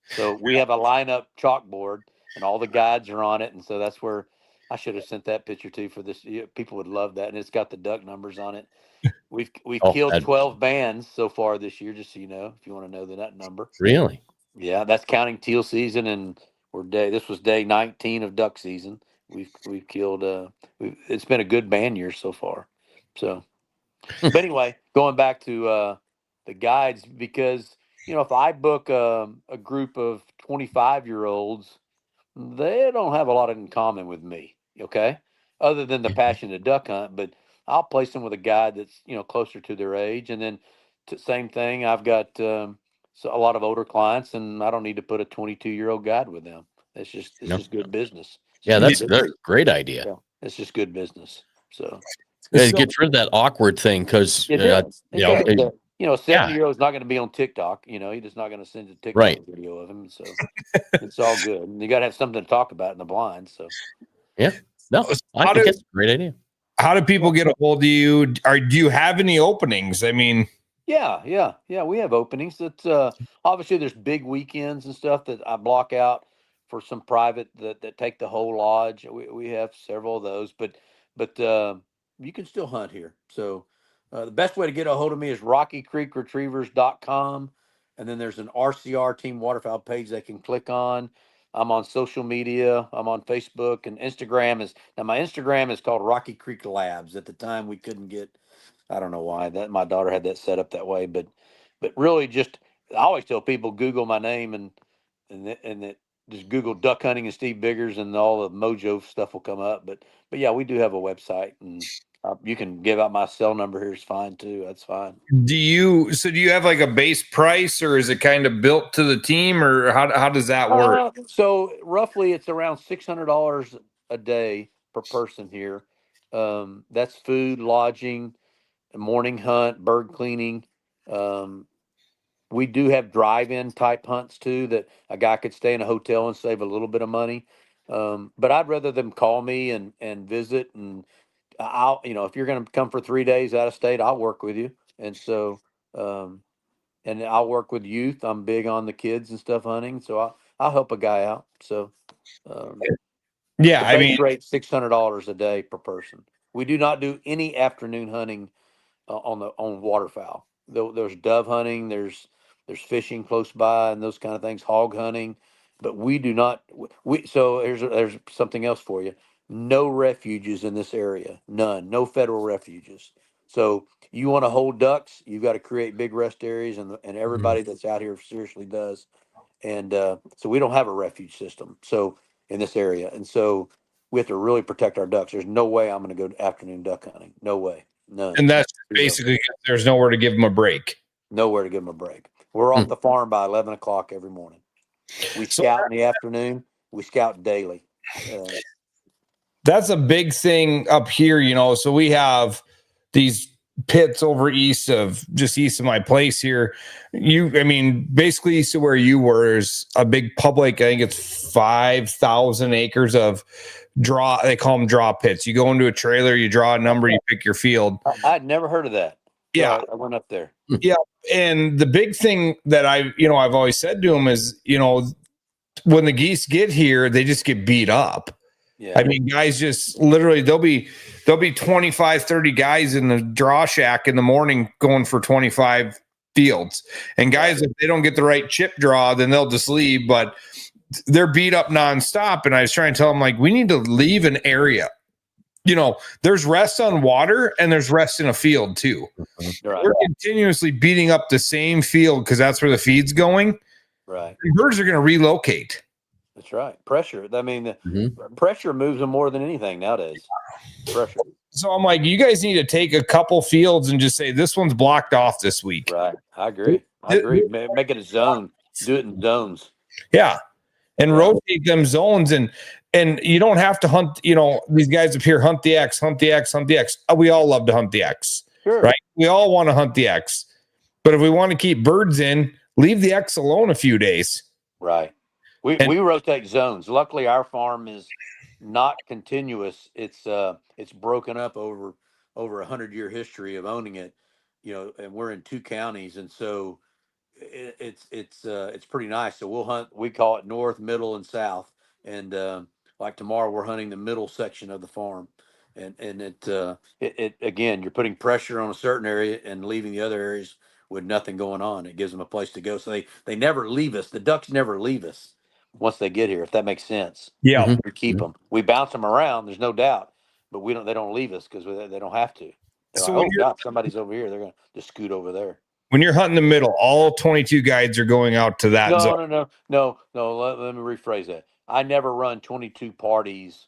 So we have a lineup chalkboard and all the guides are on it. And so that's where I should have sent that picture to for this. People would love that. And it's got the duck numbers on it. We've Oh, killed 12 bands so far this year, just so you know, if you want to know that number. Really? Yeah, that's counting teal season, and this was day 19 of duck season. We've killed it's been a good band year so far. So but anyway, going back to the guides, because if I book a group of 25-year-olds, they don't have a lot in common with me, okay? Other than the passion to duck hunt, but I'll place them with a guide that's closer to their age, and then same thing. I've got a lot of older clients, and I don't need to put a 22-year-old guide with them. It's just good business. Yeah, that's a great idea. Yeah, it's just good business. So it gets rid of that awkward thing because a 70-year-old's not going to be on TikTok. He's just not going to send a TikTok video of him. So it's all good. And you got to have something to talk about in the blind. So yeah, no, I think it's a great idea. How do people get a hold of you? Do you have any openings? I mean, yeah, we have openings. That obviously there's big weekends and stuff that I block out for some private that take the whole lodge. We have several of those, but you can still hunt here. So the best way to get a hold of me is RockyCreekRetrievers.com. And then there's an RCR Team Waterfowl page they can click on. I'm on social media. I'm on Facebook and Instagram. My Instagram is called Rocky Creek Labs. At the time we couldn't get, I don't know why, that my daughter had that set up that way, but really just, I always tell people Google my name and just Google duck hunting and Steve Biggers and all the Mojo stuff will come up. But yeah, we do have a website, and you can give out my cell number here. It's fine too. That's fine. Do you have like a base price, or is it kind of built to the team, or how does that work? So roughly it's around $600 a day per person here. That's food, lodging, morning hunt, bird cleaning. We do have drive-in type hunts too, that a guy could stay in a hotel and save a little bit of money. But I'd rather them call me and visit, and I'll, if you're going to come for 3 days out of state, I'll work with you. And so, and I'll work with youth. I'm big on the kids and stuff hunting. So I'll help a guy out. So, yeah, I mean, rate $600 a day per person. We do not do any afternoon hunting on waterfowl. There's dove hunting, there's fishing close by and those kind of things, hog hunting, but we do not. So there's something else for you. No refuges in this area, none. No federal refuges. So you want to hold ducks, you've got to create big rest areas, and everybody that's out here seriously does. And so we don't have a refuge system. So in this area, and so we have to really protect our ducks. There's no way I'm going to go afternoon duck hunting. No way. None. And that's basically there's nowhere to give them a break. Nowhere to give them a break. We're off the farm by 11 o'clock every morning. We scout in the afternoon. We scout daily. That's a big thing up here, So we have these pits over east of my place here. Basically east of where you were is a big public. I think it's 5,000 acres of draw. They call them draw pits. You go into a trailer, you draw a number, you pick your field. I'd never heard of that. Yeah, I went up there. Yeah, and the big thing that I've always said to them is, when the geese get here, they just get beat up. Yeah. I mean, guys just literally there'll be 25, 30 guys in the draw shack in the morning going for 25 fields. And guys, if they don't get the right chip draw, then they'll just leave, but they're beat up nonstop. And I was trying to tell them, like, we need to leave an area. There's rest on water and there's rest in a field too. Right. We're continuously beating up the same field because that's where the feed's going. Right. And birds are going to relocate. That's right. Pressure. I mean, pressure moves them more than anything nowadays. Pressure. So I'm like, you guys need to take a couple fields and just say, this one's blocked off this week. Right. I agree. Make it a zone. Do it in zones. Yeah. And rotate them zones. And you don't have to hunt, these guys up here, hunt the X. We all love to hunt the X. Sure. Right? We all want to hunt the X. But if we want to keep birds in, leave the X alone a few days. Right. We rotate zones. Luckily, our farm is not continuous. It's broken up over 100-year history of owning it, and we're in 2 counties, and so it's pretty nice. So we'll hunt. We call it north, middle, and south. And like tomorrow, we're hunting the middle section of the farm, and it again, you're putting pressure on a certain area and leaving the other areas with nothing going on. It gives them a place to go. So they never leave us. The ducks never leave us once they get here. If that makes sense. Yeah. Mhm. We keep them. We bounce them around. There's no doubt, but we don't. They don't leave us because they don't have to. They're So like, when oh God, somebody's over here. They're gonna just scoot over there. when you're hunting the middle, all 22 guides are going out to that zone. No. Let me rephrase that. I never run 22 parties.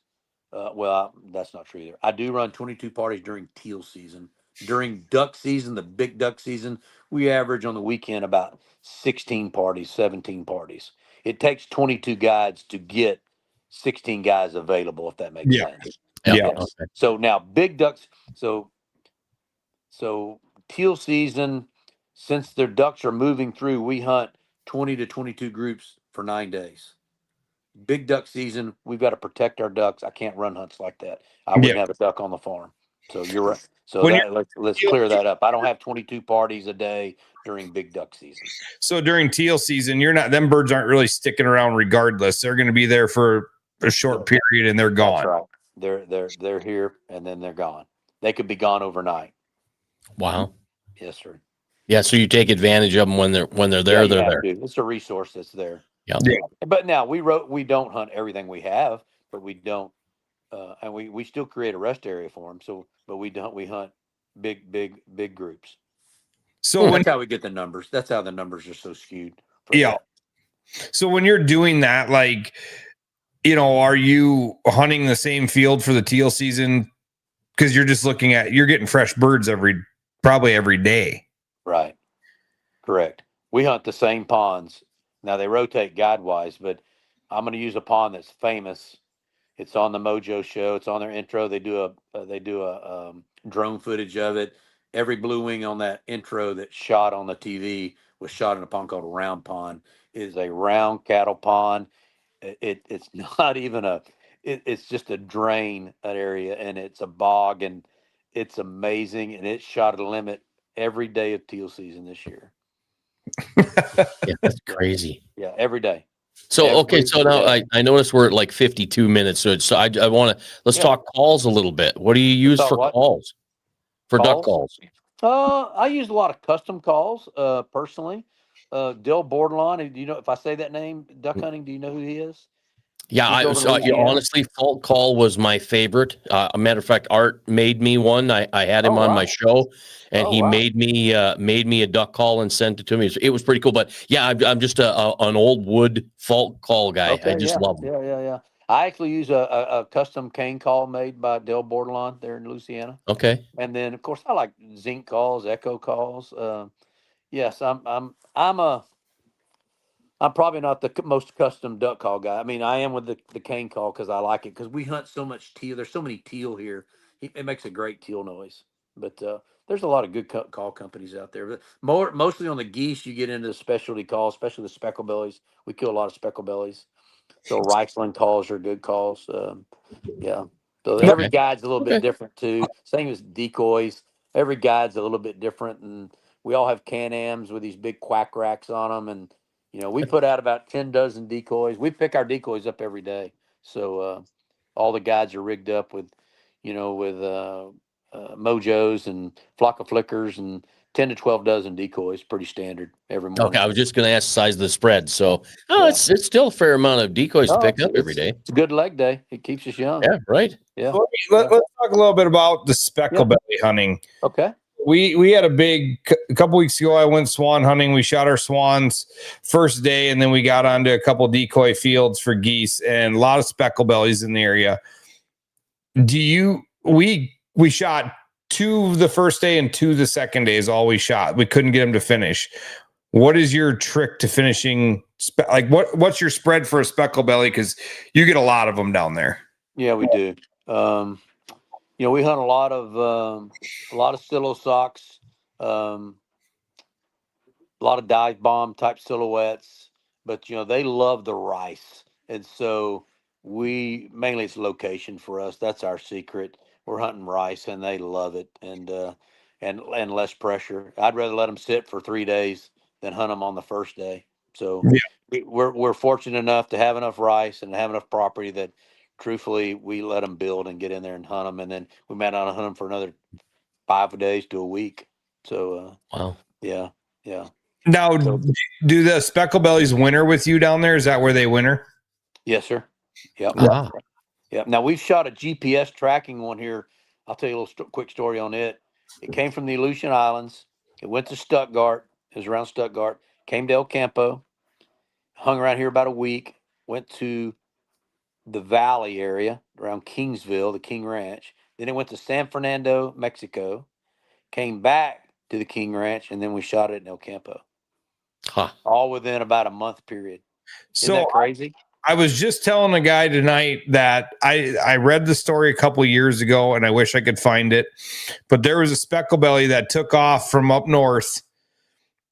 That's not true either. I do run 22 parties during teal season. During duck season, the big duck season, we average on the weekend about 16 parties, 17 parties. It takes 22 guides to get 16 guys available, if that makes Yeah. sense. Yeah. Yeah. Yes. So now big ducks. So teal season, since their ducks are moving through, we hunt 20 to 22 groups for 9 days. Big duck season, we've got to protect our ducks. I can't run hunts like that. I wouldn't Yeah. have a duck on the farm. So you're right. So When that let's clear that up. I don't have 22 parties a day during big duck season. So during teal season, them birds aren't really sticking around regardless. They're going to be there for a short period and they're gone. That's right. They're here and then they're gone. They could be gone overnight. Wow. Yes, sir. Yeah. So you take advantage of them when they're there. Yeah, They're there. it's a resource that's there. Yeah. But now we don't hunt everything we have, but we don't, and we still create a rest area for them. So, but we hunt big groups. So That's how we get the numbers. That's how the numbers are so skewed. Yeah. So when you're doing that, like, are you hunting the same field for the teal season? Because you're getting fresh birds probably every day. Right. Correct. We hunt the same ponds. Now they rotate guide wise, but I'm going to use a pond that's famous. It's on the Mojo show. It's on their intro. They do a drone footage of it. Every blue wing on that intro that shot on the TV was shot in a pond called a round pond. It is a round cattle pond. It's not even it's just a drain, that area, and it's a bog, and it's amazing, and it shot a limit every day of teal season this year. Yeah, that's crazy. Yeah, every day. So okay, so now I noticed we're at like 52 minutes. So I want to let's talk calls a little bit. What do you use for calls? For duck calls? I use a lot of custom calls, personally. Dill Bordelon, do you know, if I say that name, duck hunting, do you know who he is? Yeah, honestly, Fault Call was my favorite. A matter of fact, Art made me one. I had him on my show, and he made me a duck call and sent it to me. It was pretty cool. But yeah, I'm just an old wood Fault Call guy. Okay, I just love them. Yeah. I actually use a custom cane call made by Dill Bordelon there in Louisiana. Okay. And then of course I like zinc calls, echo calls. Yes, I'm probably not the most custom duck call guy. I mean, I am with the cane call because I like it, because we hunt so much teal. There's so many teal here. It makes a great teal noise. But there's a lot of good call companies out there. But mostly on the geese, you get into the specialty calls, especially the speckle bellies. We kill a lot of speckle bellies. So Reichland calls are good calls. Yeah. So every guide's a little bit different too. Same as decoys. Every guide's a little bit different, and we all have Can-Ams with these big quack racks on them, and we put out about 10 dozen decoys. We pick our decoys up every day. So all the guides are rigged up with Mojos and flock of flickers and 10 to 12 dozen decoys, pretty standard every morning. Okay, I was just going to ask the size of the spread. So it's still a fair amount of decoys to pick up every day. It's a good leg day. It keeps us young. Yeah, right. Yeah. Let's talk a little bit about the speckle belly hunting. Okay. We had a couple weeks ago. I went swan hunting. We shot our swans first day, and then we got onto a couple decoy fields for geese and a lot of speckle bellies in the area. We shot 2 the first day and 2 the second day is all we shot. We couldn't get them to finish. What is your trick to finishing? What's your spread for a speckle belly? Because you get a lot of them down there. Yeah, we do. We hunt a lot of silo socks, a lot of dive bomb type silhouettes, but they love the rice, and so mainly it's location for us. That's our secret. We're hunting rice and they love it, and less pressure. I'd rather let them sit for 3 days than hunt them on the first day. So Yeah. we're fortunate enough to have enough rice and have enough property that truthfully we let them build and get in there and hunt them, and then we might not hunt them for another 5 days to a week. So Wow. yeah. Now, So, do the speckle bellies winter with you down there? Is that where they winter? yes, sir. Yep. Ah. Yep. Now we've shot a GPS tracking one here. I'll tell you a little quick story on it. It came from the Aleutian Islands. It went to Stuttgart. It was around Stuttgart. Came to El Campo. Hung around here about a week. Went to the Valley area around Kingsville, the King Ranch. Then it went to San Fernando, Mexico. Came back to the King Ranch, and then we shot it in El Campo. Huh. All within about a month period. Isn't So that crazy? I was just telling a guy tonight that I read the story a couple of years ago, and I wish I could find it, but there was a speckle belly that took off from up north,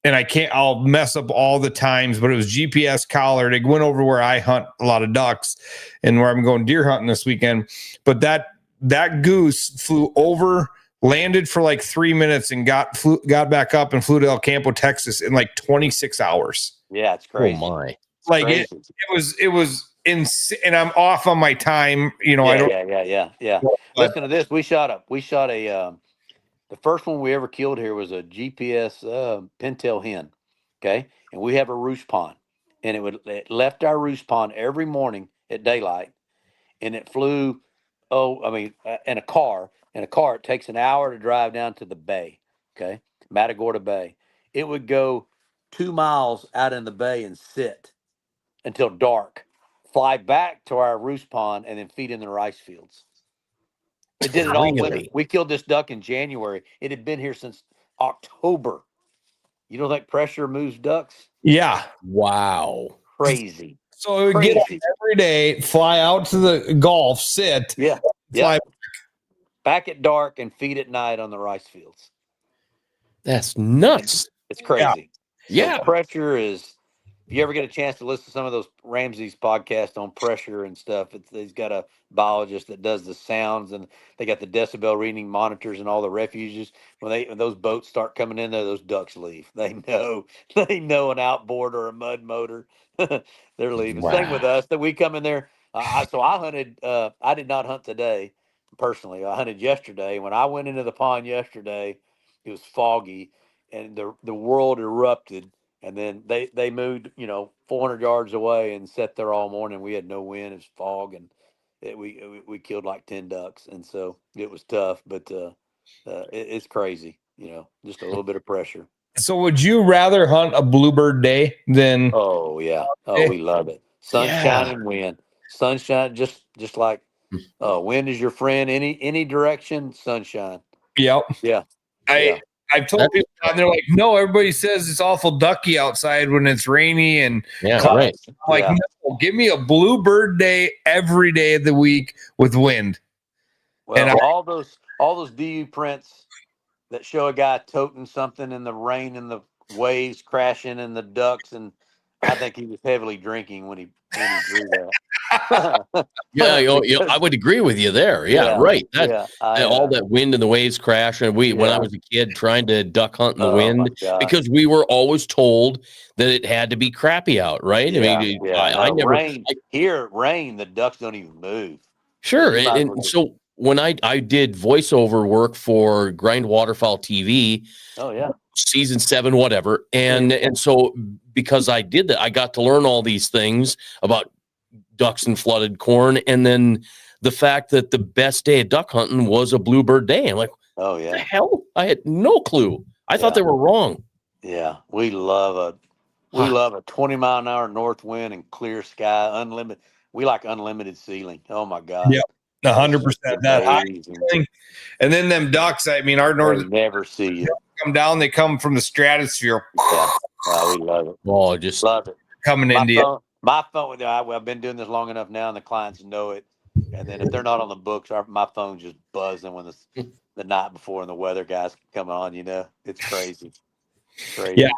and I'll mess up all the times, but it was GPS collared. It went over where I hunt a lot of ducks and where I'm going deer hunting this weekend. But that goose flew over, landed for like 3 minutes, and got back up and flew to El Campo, Texas in like 26 hours. Yeah, it's crazy. Oh my. Like Crazy. it was insane, and I'm off on my time. You know, I don't. Yeah. But- Listen to this. We shot a. The first one we ever killed here was a GPS pintail hen. Okay, and we have a roost pond, and it left our roost pond every morning at daylight, and it flew. In a car. In a car, it takes an hour to drive down to the bay. Okay, Matagorda Bay. It would go 2 miles out in the bay and sit until dark, fly back to our roost pond, and then feed in the rice fields. It did it all winter. Really? We killed this duck in January. It had been here since October. You don't think pressure moves ducks? Yeah. Wow. Crazy. So it would get up Crazy. every day, fly out to the Gulf, sit, Yeah. fly. Back at dark and feed at night on the rice fields. That's nuts. It's crazy. Yeah. So pressure is. If you ever get a chance to listen to some of those Ramsey's podcasts on pressure and stuff, he's got a biologist that does the sounds, and they got the decibel reading monitors and all the refuges. When those boats start coming in there, those ducks leave. They know an outboard or a mud motor. They're leaving. Wow. Same with us. That we come in there. So I hunted. I did not hunt today personally. I hunted yesterday. When I went into the pond yesterday, it was foggy, and the world erupted. And then they moved, 400 yards away and sat there all morning. We had no wind, it was fog, and we killed like 10 ducks, and so it was tough. But it's crazy, just a little bit of pressure. So would you rather hunt a bluebird day than? Oh yeah, we love it. Sunshine Yeah. and wind, sunshine, just like wind is your friend. Any direction, sunshine. Yep. Yeah. I've told people, and they're like, no, everybody says it's awful ducky outside when it's rainy. And Yeah. cloudy. Right. I'm like, Yeah. no, give me a bluebird day every day of the week with wind. Well, And all those DU prints that show a guy toting something in the rain and the waves crashing and the ducks, and I think he was heavily drinking when he drew that. Yeah, I would agree with you there. Yeah, right. All that wind and the waves crash, and when I was a kid trying to duck hunt in the wind, because we were always told that it had to be crappy out, right? I never rain. Here, rain, the ducks don't even move. Sure, and so when I did voiceover work for Grind Waterfowl TV, season 7, whatever, and so because I did that, I got to learn all these things about ducks and flooded corn, and then the fact that the best day of duck hunting was a bluebird day. I'm like, oh yeah, what the hell? I had no clue. I thought they were wrong. Yeah, we love a 20-mile-an-hour north wind and clear sky, unlimited. We like unlimited ceiling. Oh my God. Yeah. 100%. That high ceiling. And then them ducks, I mean, our northern never see you come down. They come from the stratosphere. Yeah. Oh, we love it. Oh, just love it. Coming into you. My phone. I've been doing this long enough now, and the clients know it. And then if they're not on the books, my phone's just buzzing when the night before and the weather guys come on. It's crazy. Crazy. Yeah.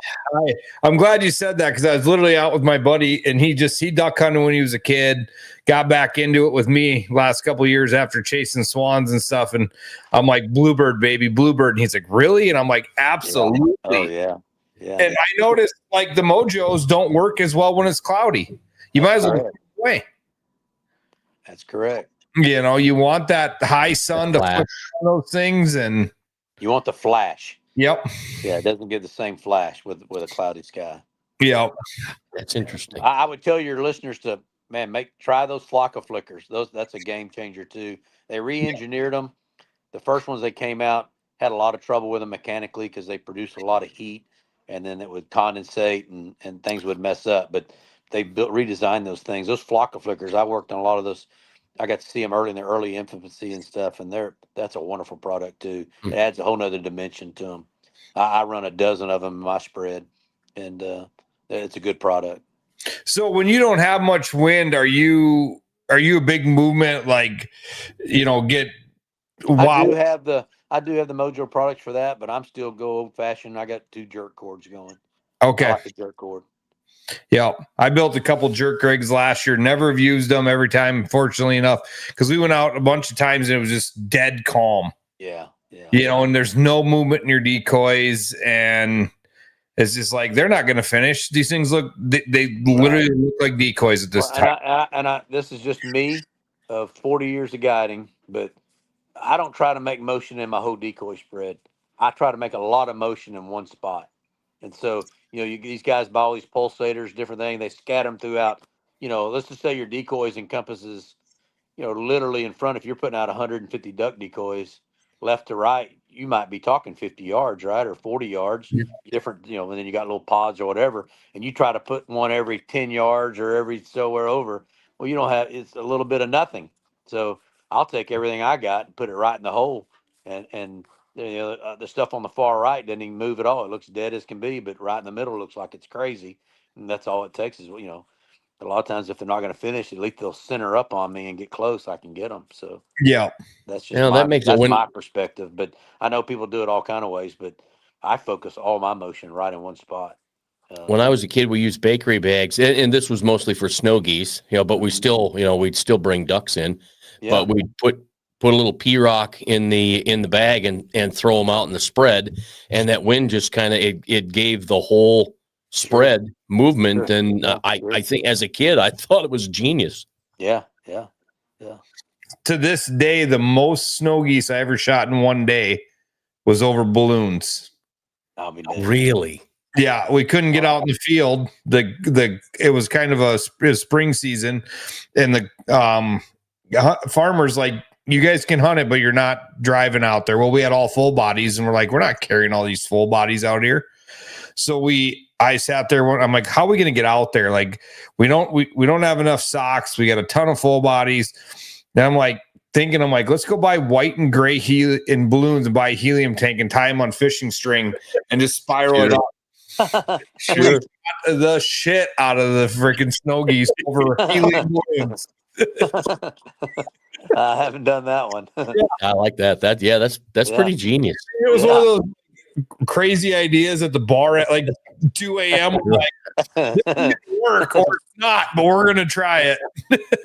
I'm glad you said that because I was literally out with my buddy and he duck hunted when he was a kid, got back into it with me last couple of years after chasing swans and stuff. And I'm like, bluebird, baby, bluebird. And he's like, really? And I'm like, absolutely. Oh, yeah. Yeah. And I noticed like the mojos don't work as well when it's cloudy. You might as well get away. That's correct. You know, you want that high sun to put on those things, and you want the flash. Yep. Yeah, it doesn't give the same flash with a cloudy sky. Yep. That's interesting. I would tell your listeners to try those Flocka flickers. That's a game changer too. They re-engineered them. The first ones that came out had a lot of trouble with them mechanically because they produced a lot of heat, and then it would condensate and things would mess up. But they redesigned those things. Those Flocka flickers, I worked on a lot of those. I got to see them early in their early infancy and stuff, and that's a wonderful product too. It adds a whole nother dimension to them. I run a dozen of them in my spread, and it's a good product. So when you don't have much wind, are you a big movement? Like, get. Wow. I do have the Mojo products for that, but I'm still go old fashioned. I got 2 jerk cords going. Okay. I like the jerk cord. Yeah, I built a couple jerk rigs last year. Never have used them every time, fortunately enough, because we went out a bunch of times and it was just dead calm. Yeah, yeah. And there's no movement in your decoys, and it's just like they're not going to finish. These things they literally look like decoys at this time. This is just me of 40 years of guiding, but I don't try to make motion in my whole decoy spread. I try to make a lot of motion in one spot, and so. These guys buy all these pulsators, different things. They scatter them throughout. Let's just say your decoys encompasses, literally in front. If you're putting out 150 duck decoys, left to right, you might be talking 50 yards, right, or 40 yards. Yeah. Different, and then you got little pods or whatever, and you try to put one every 10 yards or every somewhere over. Well, you don't have. It's a little bit of nothing. So I'll take everything I got and put it right in the hole, and. The stuff on the far right doesn't even move at all. It looks dead as can be, but right in the middle looks like it's crazy. And that's all it takes is, a lot of times if they're not going to finish, at least they'll center up on me and get close. I can get them. So yeah, that's just my perspective. But I know people do it all kind of ways, but I focus all my motion right in one spot. When I was a kid, we used bakery bags, and this was mostly for snow geese, but we still, we'd still bring ducks in, but we'd put a little P-rock in the bag and throw them out in the spread, and that wind just kind of it gave the whole spread movement. Sure. And I think as a kid I thought it was genius. Yeah. To this day, the most snow geese I ever shot in one day was over balloons. Really? Yeah, we couldn't get out in the field. It was kind of a spring season, and the farmers like. You guys can hunt it, but you're not driving out there. Well, we had all full bodies, and we're like, we're not carrying all these full bodies out here. So I sat there. I'm like, how are we going to get out there? Like, we don't have enough socks. We got a ton of full bodies. And I'm like, let's go buy white and gray in balloons and buy a helium tank and tie them on fishing string and just spiral it up. Sure. The shit out of the freaking snow geese over helium balloons. I haven't done that one. I like that. That's pretty genius. It was one of those crazy ideas at the bar at like 2 a.m. Like, this is work or it's not, but we're gonna try it.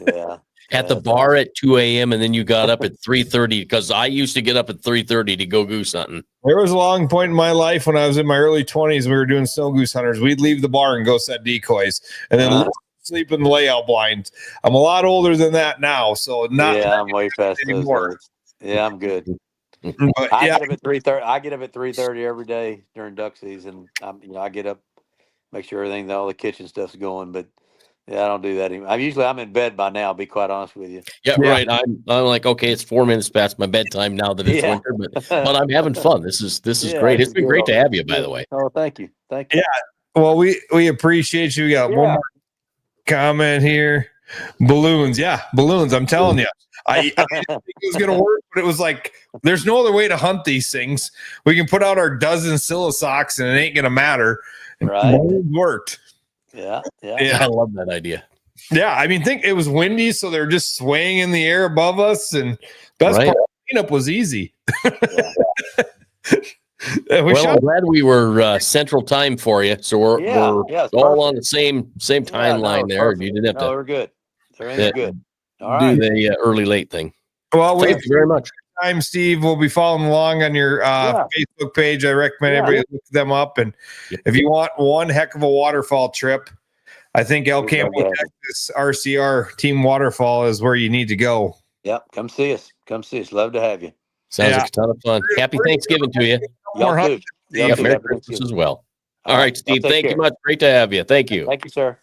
Yeah. At the bar at 2 a.m. and then you got up at 3:30 because I used to get up at 3:30 to go goose hunting. There was a long point in my life when I was in my early 20s. We were doing snow goose hunters. We'd leave the bar and go set decoys, and then sleep in the layout blinds. I'm a lot older than that now, so not. Yeah, I'm way past anymore. Those. Yeah, I'm good. But, I get up at 3:30. I get up at 3:30 every day during duck season. I get up, make sure all the kitchen stuff's going. But yeah, I don't do that anymore. I'm in bed by now. I'll be quite honest with you. Yeah, right. I'm like, okay, it's 4 minutes past my bedtime now that it's winter, but I'm having fun. This is great. It's been great to have you, by the way. Oh, thank you. Yeah. Well, we appreciate you. We got one more comment here. Balloons. Yeah, balloons. I'm telling you. I didn't think it was going to work, but it was like, there's no other way to hunt these things. We can put out our dozen Silisox and it ain't going to matter. Right. Balloons worked. Yeah. I love that idea. Yeah. I mean, think it was windy, so they're just swaying in the air above us. And best part of the cleanup was easy. We Well, I'm shot. glad we were Central Time for you, so we're It's all perfect. on the same Yeah, timeline it's there. perfect. You didn't have No, they're good. They're in Yeah. there good. All to do right. the early late thing. Well, we Thank you very much. time, Steve. We'll be following along on your Facebook page. I recommend everybody look them up. And if you want one heck of a waterfall trip, I think El Campo, Texas RCR Team Waterfall is where you need to go. Yep. Come see us. Come see us. Love to have you. Sounds like a ton of fun. Happy Thanksgiving to you. Y'all too. Yep, Merry Christmas as well. All right, Steve. Thank you much. Great to have you. Thank you. Thank you, sir.